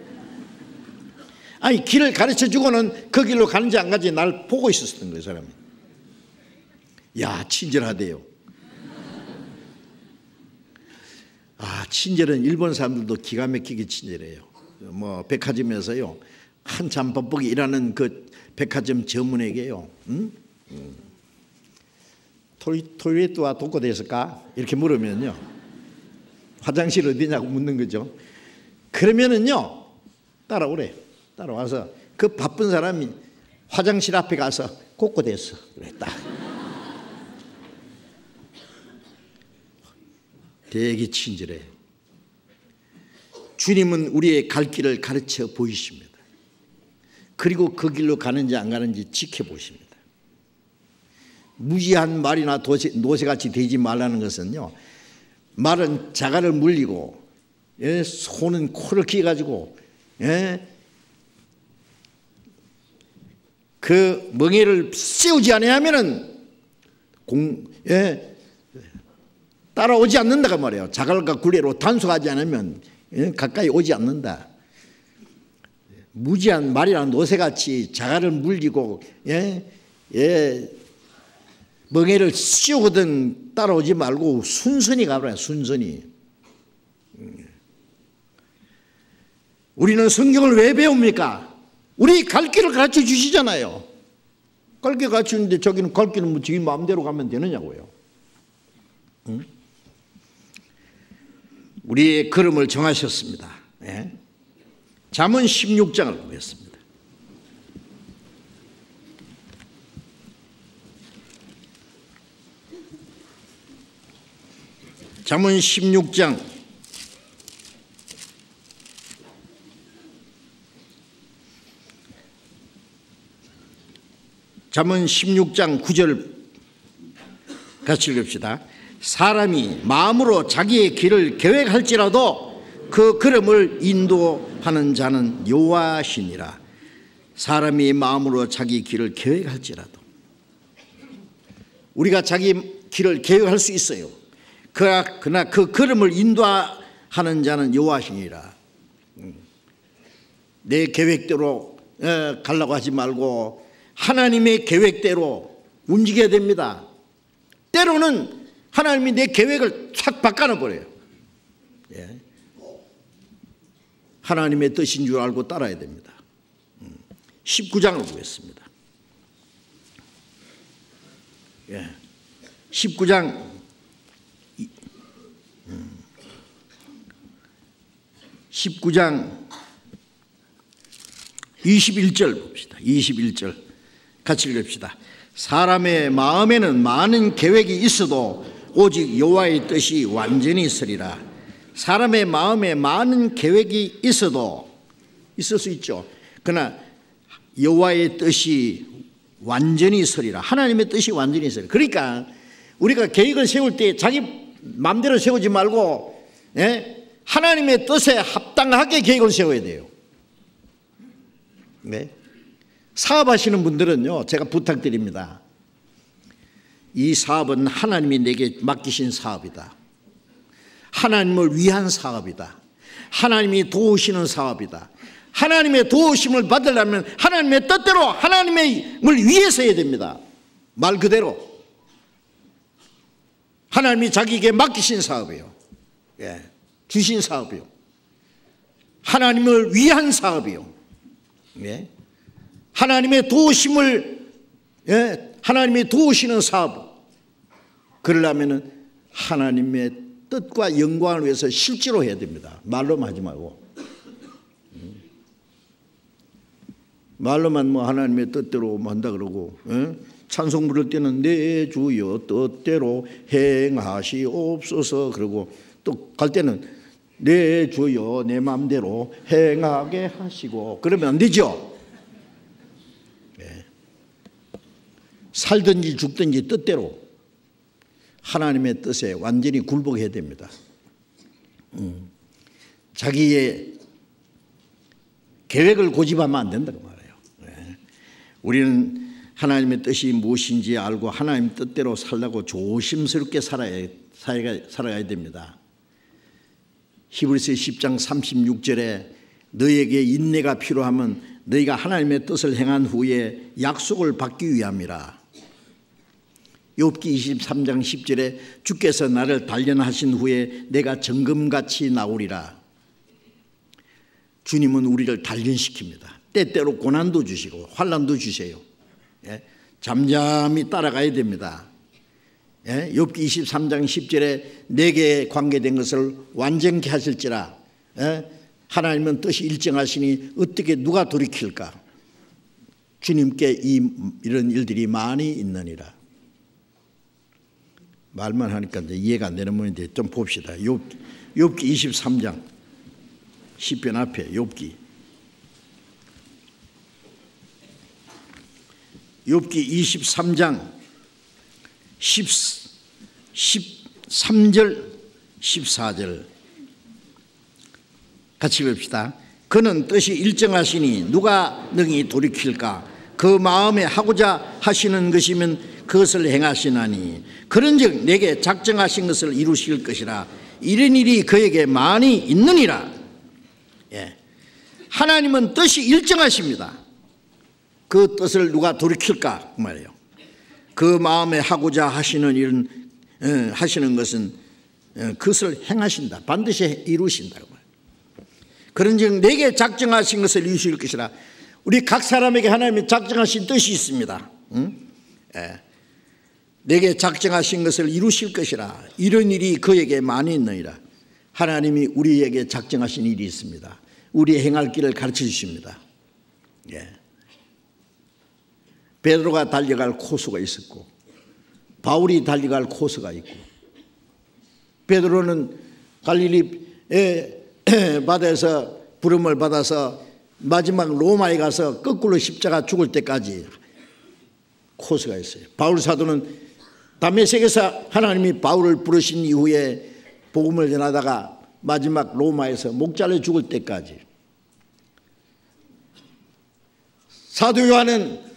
아니 길을 가르쳐 주고는 그 길로 가는지 안 가는지 날 보고 있었던 거예요 사람이. 야 친절하대요. 친절은 일본 사람들도 기가 막히게 친절해요. 뭐 백화점에서요 한참 바쁘게 일하는 그 백화점 점원에게요. 토일레트와 도코 데스까? 이렇게 물으면요 화장실 어디냐고 묻는 거죠. 그러면은요 따라오래. 따라와서 그 바쁜 사람이 화장실 앞에 가서 도코 데스 그랬다. 되게 친절해. 주님은 우리의 갈 길을 가르쳐 보이십니다. 그리고 그 길로 가는지 안 가는지 지켜보십니다. 무지한 말이나 노새같이 되지 말라는 것은요 말은 자갈을 물리고 손은 코를 기가지고 그 멍에를 씌우지 아니하면은 따라오지 않는다가 말이에요. 자갈과 굴레로 단속하지 않으면 가까이 오지 않는다. 무지한 말이나 노새같이 자갈을 물리고 멍에를 씌우거든 따라오지 말고 순순히 가버려요. 순순히. 우리는 성경을 왜 배웁니까? 우리 갈 길을 가르쳐 주시잖아요. 갈 길 가르치는데 저기는 갈 길은 뭐 자기 마음대로 가면 되느냐고요. 우리의 걸음을 정하셨습니다. 잠언 16장을 보겠습니다. 잠언 16장 9절 같이 읽읍시다. 사람이 마음으로 자기의 길을 계획할지라도 그 걸음을 인도하는 자는 여호와시니라. 사람이 마음으로 자기 길을 계획할지라도 우리가 자기 길을 계획할 수 있어요. 그러나 그 걸음을 인도하는 자는 여호와시니라. 내 계획대로 가려고 하지 말고 하나님의 계획대로 움직여야 됩니다. 때로는 하나님이 내 계획을 확 바꿔버려요. 하나님의 뜻인 줄 알고 따라야 됩니다. 19장을 보겠습니다. 19장 21절 봅시다. 21절 같이 읽읍시다. 사람의 마음에는 많은 계획이 있어도 오직 여호와의 뜻이 완전히 서리라. 사람의 마음에 많은 계획이 있어도 있을 수 있죠. 그러나 여호와의 뜻이 완전히 서리라. 하나님의 뜻이 완전히 서리라. 그러니까 우리가 계획을 세울 때 자기 마음대로 세우지 말고 하나님의 뜻에 합당하게 계획을 세워야 돼요. 사업하시는 분들은요 제가 부탁드립니다. 이 사업은 하나님이 내게 맡기신 사업이다. 하나님을 위한 사업이다. 하나님이 도우시는 사업이다. 하나님의 도우심을 받으려면 하나님의 뜻대로 하나님을 위해서 해야 됩니다. 말 그대로 하나님이 자기에게 맡기신 사업이에요. 주신 사업이요. 하나님을 위한 사업이요. 하나님의 도우심을 하나님이 도우시는 사업. 그러려면 하나님의 뜻과 영광을 위해서 실제로 해야 됩니다. 말로만 하지 말고. 말로만 뭐 하나님의 뜻대로 한다 그러고 찬송 부를 때는 내 주여 뜻대로 행하시옵소서 그러고 또 갈 때는 내 주여 내 마음대로 행하게 하시고. 그러면 안 되죠. 네. 살든지 죽든지 뜻대로 하나님의 뜻에 완전히 굴복해야 됩니다. 자기의 계획을 고집하면 안 된다고 말해요. 네. 우리는 하나님의 뜻이 무엇인지 알고 하나님 뜻대로 살라고 조심스럽게 살아가야 됩니다. 히브리서 10장 36절에 너에게 인내가 필요하면 너희가 하나님의 뜻을 행한 후에 약속을 받기 위함이라. 욥기 23장 10절에 주께서 나를 단련하신 후에 내가 정금같이 나오리라. 주님은 우리를 단련시킵니다. 때때로 고난도 주시고 환난도 주세요. 예? 잠잠히 따라가야 됩니다. 예? 욥기 23장 10절에 내게 관계된 것을 완전케 하실지라. 예? 하나님은 뜻이 일정하시니 어떻게 누가 돌이킬까. 주님께 이런 일들이 많이 있느니라. 말만 하니까 이제 이해가 안 되는 분인데 좀 봅시다. 욥기 23장 시편 앞에 욥기 23장 13절 14절 같이 봅시다. 그는 뜻이 일정하시니 누가 능히 돌이킬까. 그 마음에 하고자 하시는 것이면 그것을 행하시나니 그런즉 내게 작정하신 것을 이루실 것이라. 이런 일이 그에게 많이 있느니라. 예. 하나님은 뜻이 일정하십니다. 그 뜻을 누가 돌이킬까 그 말이에요. 그 마음에 하고자 하시는 일은 하시는 것은 그것을 행하신다. 반드시 이루신다. 그런즉 내게 작정하신 것을 이루실 것이라. 우리 각 사람에게 하나님이 작정하신 뜻이 있습니다. 예. 내게 작정하신 것을 이루실 것이라. 이런 일이 그에게 많이 있느니라. 하나님이 우리에게 작정하신 일이 있습니다. 우리의 행할 길을 가르쳐 주십니다. 예. 베드로가 달려갈 코스가 있었고 바울이 달려갈 코스가 있고, 베드로는 갈릴리 바다에서 부름을 받아서 마지막 로마에 가서 거꾸로 십자가 죽을 때까지 코스가 있어요. 바울 사도는 다메섹에서 하나님이 바울을 부르신 이후에 복음을 전하다가 마지막 로마에서 목 잘려 죽을 때까지. 사도 요한은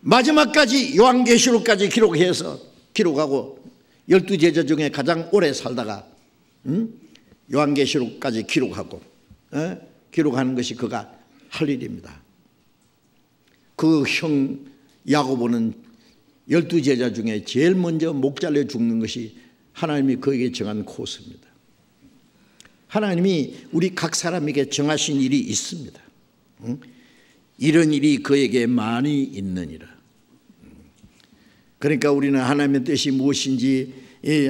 마지막까지 요한계시록까지 기록하고 12제자 중에 가장 오래 살다가 요한계시록까지 기록하고 기록하는 것이 그가 할 일입니다. 그 형 야고보는 12제자 중에 제일 먼저 목 잘려 죽는 것이 하나님이 그에게 정한 코스입니다. 하나님이 우리 각 사람에게 정하신 일이 있습니다. 이런 일이 그에게 많이 있느니라. 그러니까 우리는 하나님의 뜻이 무엇인지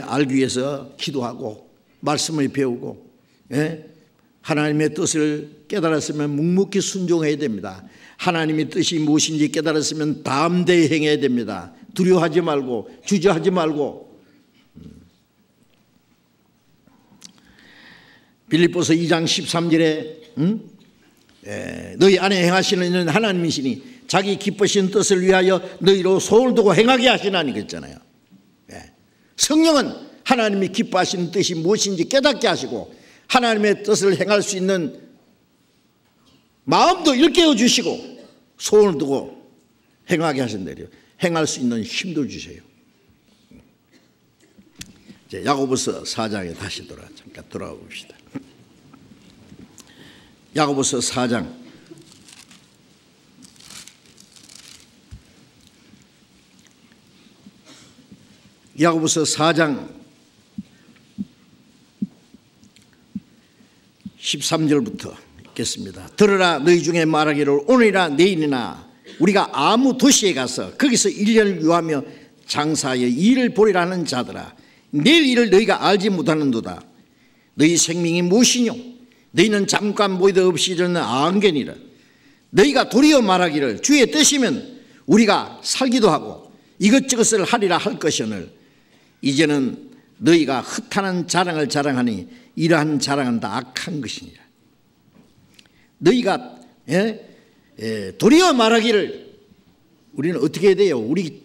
알기 위해서 기도하고 말씀을 배우고 하나님의 뜻을 깨달았으면 묵묵히 순종해야 됩니다. 하나님의 뜻이 무엇인지 깨달았으면 담대히 행해야 됩니다. 두려워하지 말고 주저하지 말고. 빌립보서 2장 13절에 너희 안에 행하시는 이는 하나님이시니 자기 기쁘신 뜻을 위하여 너희로 소홀 두고 행하게 하시나니 그랬잖아요. 성령은 하나님이 기뻐하시는 뜻이 무엇인지 깨닫게 하시고 하나님의 뜻을 행할 수 있는 마음도 일깨워 주시고 소원을 두고 행하게 하신대요. 행할 수 있는 힘도 주세요. 이제 야고보서 4장에 다시 잠깐 돌아가 봅시다. 야고보서 4장 야고보서 4장 13절부터 읽겠습니다. 들으라 너희 중에 말하기를 오늘이나 내일이나 우리가 아무 도시에 가서 거기서 1년을 유하며 장사하여 일을 보리라는 자들아 내일 일을 너희가 알지 못하는도다. 너희 생명이 무엇이뇨? 너희는 잠깐 보이도 없이 이르는 안개니라. 너희가 도리어 말하기를 주의 뜻이면 우리가 살기도 하고 이것저것을 하리라 할 것이오늘 이제는 너희가 흩하는 자랑을 자랑하니 이러한 자랑은 다 악한 것이니라. 너희가 도리어 말하기를, 우리는 어떻게 해야 돼요? 우리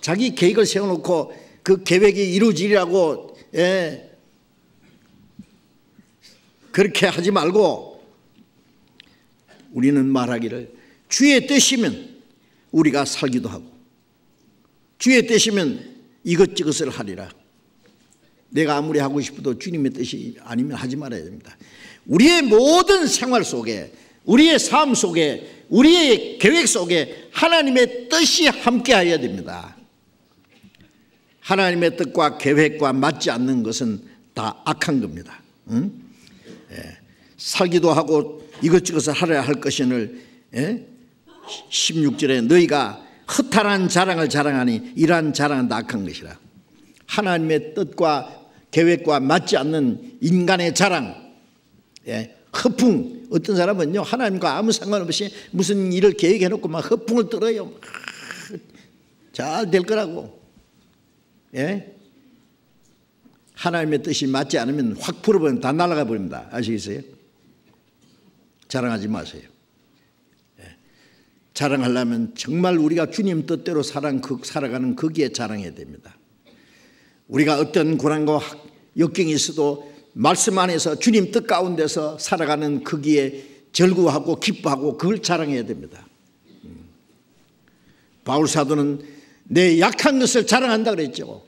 자기 계획을 세워놓고 그 계획이 이루어지리라고 그렇게 하지 말고 우리는 말하기를 주의 뜻이면 우리가 살기도 하고 주의 뜻이면 이것저것을 하리라. 내가 아무리 하고 싶어도 주님의 뜻이 아니면 하지 말아야 됩니다. 우리의 모든 생활 속에, 우리의 삶 속에, 우리의 계획 속에 하나님의 뜻이 함께하여야 됩니다. 하나님의 뜻과 계획과 맞지 않는 것은 다 악한 겁니다. 살기도 하고 이것저것을 하려야 할 것이늘 16절에 너희가 허탈한 자랑을 자랑하니 이러한 자랑은 다 악한 것이라. 하나님의 뜻과 계획과 맞지 않는 인간의 자랑, 허풍. 어떤 사람은요, 하나님과 아무 상관없이 무슨 일을 계획해놓고 막 허풍을 떨어요. 잘 될 거라고. 하나님의 뜻이 맞지 않으면 확 풀어버리면 다 날아가 버립니다. 아시겠어요? 자랑하지 마세요. 자랑하려면 정말 우리가 주님 뜻대로 살아가는 거기에 자랑해야 됩니다. 우리가 어떤 고난과 역경이 있어도 말씀 안에서 주님 뜻 가운데서 살아가는 거기에 절구하고 기뻐하고 그걸 자랑해야 됩니다. 바울 사도는 내 약한 것을 자랑한다 그랬죠.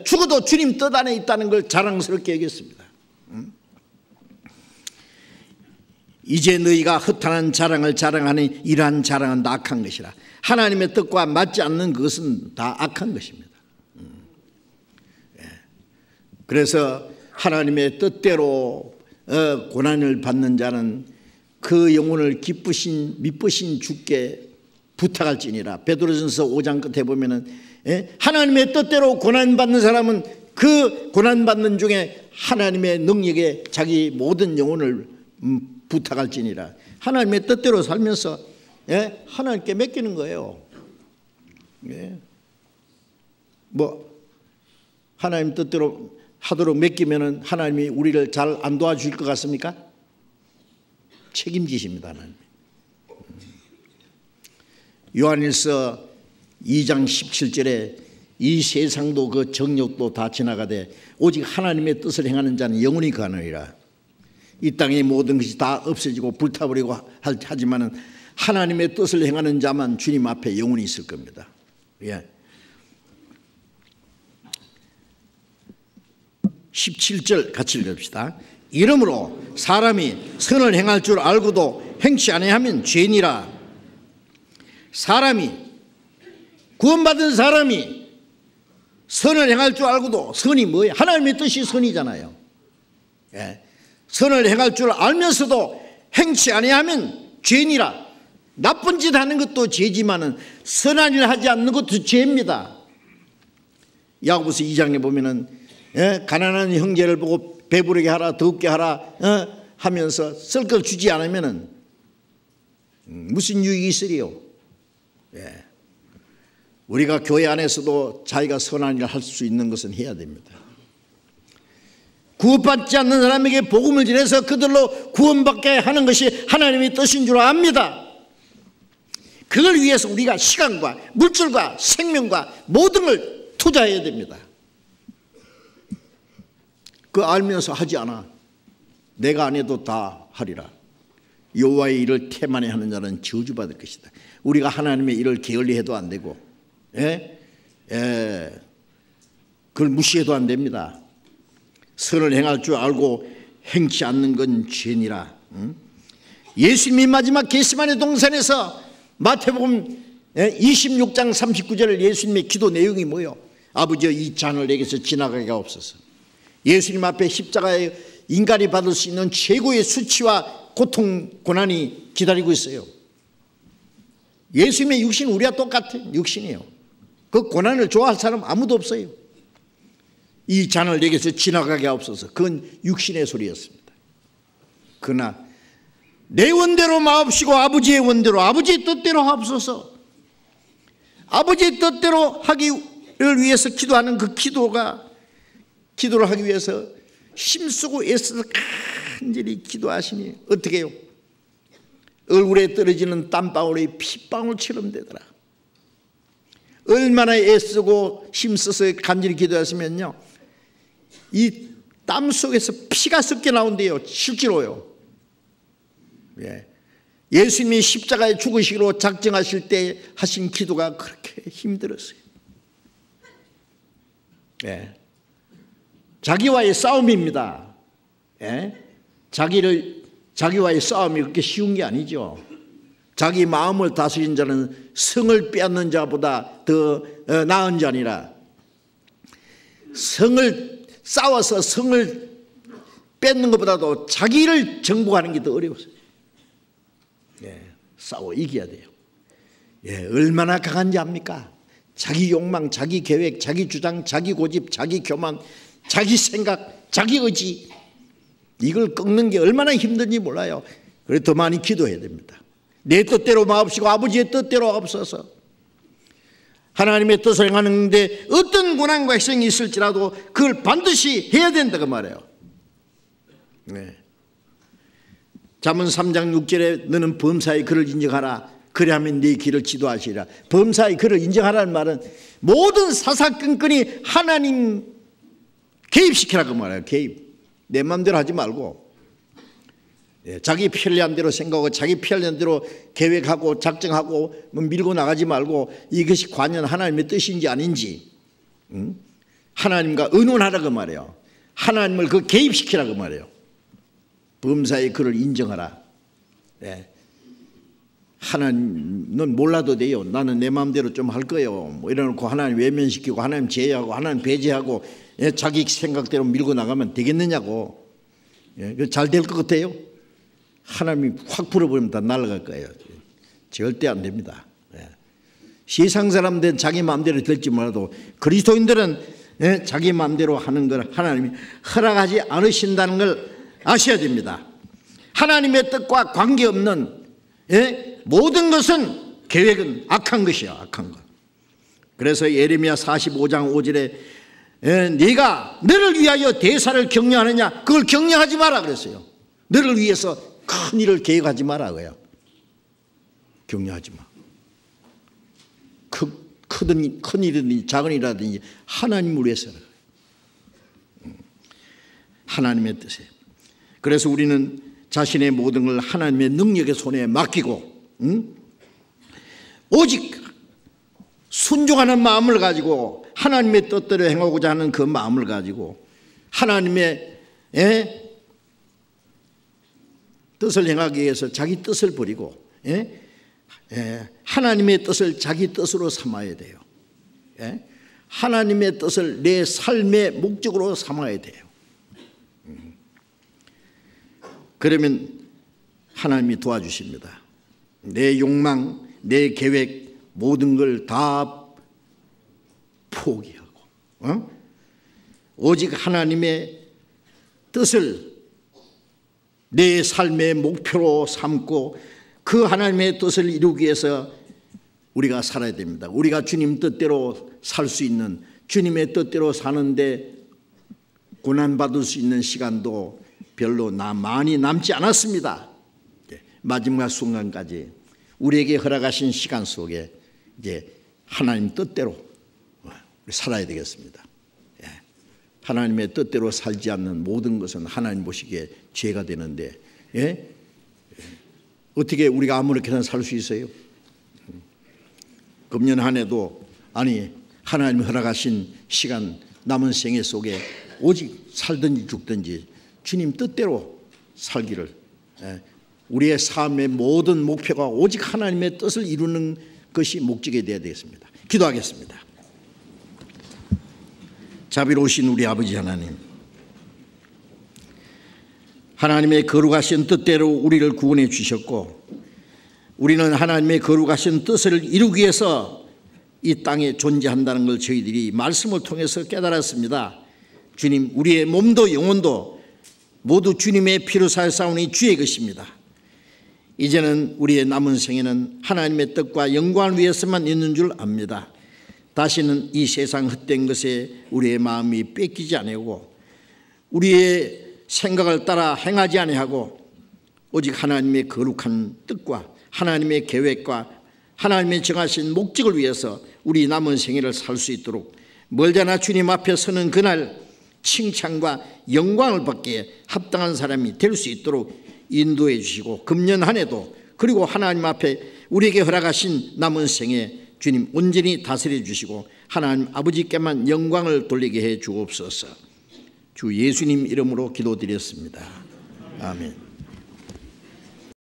죽어도 주님 뜻 안에 있다는 걸 자랑스럽게 여겼습니다. 이제 너희가 허탄한 자랑을 자랑하니 이러한 자랑은 다 악한 것이라. 하나님의 뜻과 맞지 않는 그것은 다 악한 것입니다. 그래서 하나님의 뜻대로 고난을 받는 자는 그 영혼을 미쁘신 주께 부탁할지니라. 베드로전서 5장 끝에 보면은 하나님의 뜻대로 고난받는 사람은 그 고난받는 중에 하나님의 능력에 자기 모든 영혼을 부탁할지니라. 하나님의 뜻대로 살면서 하나님께 맡기는 거예요. 뭐 하나님 뜻대로 하도록 맡기면은 하나님이 우리를 잘 안 도와줄 것 같습니까? 책임지십니다. 하나님. 요한일서 2장 17절에 이 세상도 그 정욕도 다 지나가되 오직 하나님의 뜻을 행하는 자는 영원히 거하느니라. 이 땅의 모든 것이 다 없어지고 불타버리고 하지만은 하나님의 뜻을 행하는 자만 주님 앞에 영원히 있을 겁니다. 17절 같이 읽읍시다. 이러므로 사람이 선을 행할 줄 알고도 행치 아니하면 죄니라. 사람이, 구원받은 사람이 선을 행할 줄 알고도, 선이 뭐예요? 하나님의 뜻이 선이잖아요. 선을 행할 줄 알면서도 행치 아니하면 죄니라. 나쁜 짓 하는 것도 죄지만은 선한 일 하지 않는 것도 죄입니다. 야고보서 2장에 보면은 가난한 형제를 보고 배부르게 하라, 더웁게 하라 하면서 쓸 걸 주지 않으면은 무슨 유익이 있으리요? 우리가 교회 안에서도 자기가 선한 일을 할 수 있는 것은 해야 됩니다. 구원받지 않는 사람에게 복음을 전해서 그들로 구원받게 하는 것이 하나님의 뜻인 줄 압니다. 그걸 위해서 우리가 시간과 물질과 생명과 모든 걸 투자해야 됩니다. 그 알면서 하지 않아. 내가 안 해도 다 하리라. 여호와의 일을 태만히 하는 자는 저주받을 것이다. 우리가 하나님의 일을 게을리해도 안 되고 그걸 무시해도 안 됩니다. 선을 행할 줄 알고 행치 않는 건 죄니라. 예수님이 마지막 겟세마네 동산에서 마태복음 26장 39절 예수님의 기도 내용이 뭐예요? 아버지여 이 잔을 내게서 지나가게 하옵소서. 예수님 앞에 십자가에 인간이 받을 수 있는 최고의 수치와 고통, 고난이 기다리고 있어요. 예수님의 육신 우리와 똑같은 육신이에요. 그 고난을 좋아할 사람 아무도 없어요. 이 잔을 내게서 지나가게 하옵소서. 그건 육신의 소리였습니다. 그러나 내 원대로 마옵시고 아버지의 원대로, 아버지의 뜻대로 하옵소서. 아버지의 뜻대로 하기를 위해서 기도하는 그 기도를 하기 위해서 힘쓰고 애써서 간절히 기도하시니 어떻게 해요? 얼굴에 떨어지는 땀방울이 핏방울처럼 되더라. 얼마나 애쓰고 힘써서 간절히 기도하시면요, 이 땀 속에서 피가 섞여 나온대요. 실제로요. 예수님이 십자가에 죽으시기로 작정하실 때 하신 기도가 그렇게 힘들었어요. 자기와의 싸움입니다. 자기와의 싸움이 그렇게 쉬운 게 아니죠. 자기 마음을 다스린 자는 성을 빼앗는 자보다 더 나은 자니라. 싸워서 성을 뺏는 것보다도 자기를 정복하는 게 더 어려웠어요. 싸워 이겨야 돼요. 얼마나 강한지 압니까? 자기 욕망, 자기 계획, 자기 주장, 자기 고집, 자기 교만, 자기 생각, 자기 의지, 이걸 꺾는 게 얼마나 힘든지 몰라요. 그래서 더 많이 기도해야 됩니다. 내 뜻대로 마옵시고 아버지의 뜻대로 없어서 하나님의 뜻을 행하는데 어떤 고난과 희생이 있을지라도 그걸 반드시 해야 된다고 말해요. 잠언 3장 6절에 너는 범사의 그를 인정하라. 그리하면 네 길을 지도하시리라. 범사의 그를 인정하라는 말은 모든 사사건건이 하나님 개입시키라고 말해요. 개입. 내 마음대로 하지 말고 자기 편리한 대로 생각하고 자기 편리한 대로 계획하고 작정하고 밀고 나가지 말고 이것이 과연 하나님의 뜻인지 아닌지 하나님과 의논하라고 말해요. 하나님을 그 개입시키라고 말해요. 범사의 그를 인정하라. 하나님은 몰라도 돼요. 나는 내 마음대로 좀 할 거예요. 뭐 이래놓고 하나님 외면시키고 하나님 제외하고 하나님 배제하고 자기 생각대로 밀고 나가면 되겠느냐고. 잘 될 것 같아요? 하나님이 확 불어버리면 다 날아갈 거예요. 절대 안 됩니다. 세상 사람들은 자기 마음대로 될지 몰라도 그리스도인들은 자기 마음대로 하는 걸 하나님이 허락하지 않으신다는 걸 아셔야 됩니다. 하나님의 뜻과 관계없는 모든 것은 계획은 악한 것이야. 악한 것. 그래서 예레미야 45장 5절에 네가 너를 위하여 대사를 격려하느냐, 그걸 격려하지 마라 그랬어요. 너를 위해서 큰 일을 계획하지 마라 그래요. 격려하지 마. 큰 일이든지 작은 일이라든지 하나님을 위해서 하나님의 뜻에. 그래서 우리는 자신의 모든 걸 하나님의 능력의 손에 맡기고 오직 순종하는 마음을 가지고 하나님의 뜻대로 행하고자 하는 그 마음을 가지고 하나님의 뜻을 행하기 위해서 자기 뜻을 버리고 하나님의 뜻을 자기 뜻으로 삼아야 돼요. 하나님의 뜻을 내 삶의 목적으로 삼아야 돼요. 그러면 하나님이 도와주십니다. 내 욕망, 내 계획 모든 걸 다 포기하고 오직 하나님의 뜻을 내 삶의 목표로 삼고 그 하나님의 뜻을 이루기 위해서 우리가 살아야 됩니다. 우리가 주님 뜻대로 살 수 있는, 주님의 뜻대로 사는데 고난받을 수 있는 시간도 별로 많이 남지 않았습니다. 마지막 순간까지 우리에게 허락하신 시간 속에 이제 하나님 뜻대로 살아야 되겠습니다. 하나님의 뜻대로 살지 않는 모든 것은 하나님 보시기에 죄가 되는데 어떻게 우리가 아무렇게나 살 수 있어요? 금년 한 해도 하나님 허락하신 시간 남은 생애 속에 오직 살든지 죽든지 주님 뜻대로 살기를, 우리의 삶의 모든 목표가 오직 하나님의 뜻을 이루는 것이 목적이 되어야 되겠습니다. 기도하겠습니다. 자비로우신 우리 아버지 하나님, 하나님의 거룩하신 뜻대로 우리를 구원해 주셨고 우리는 하나님의 거룩하신 뜻을 이루기 위해서 이 땅에 존재한다는 걸 저희들이 말씀을 통해서 깨달았습니다. 주님, 우리의 몸도 영혼도 모두 주님의 피로 사였사오니 주의 것입니다. 이제는 우리의 남은 생에는 하나님의 뜻과 영광을 위해서만 있는 줄 압니다. 다시는 이 세상 헛된 것에 우리의 마음이 뺏기지 않고 우리의 생각을 따라 행하지 아니하고 오직 하나님의 거룩한 뜻과 하나님의 계획과 하나님의 정하신 목적을 위해서 우리 남은 생애를 살 수 있도록 멀잖아 주님 앞에 서는 그날 칭찬과 영광을 받기에 합당한 사람이 될 수 있도록 인도해 주시고 금년 한 해도 그리고 하나님 앞에 우리에게 허락하신 남은 생애 주님 온전히 다스려 주시고 하나님 아버지께만 영광을 돌리게 해 주옵소서. 주 예수님 이름으로 기도드렸습니다. 아멘.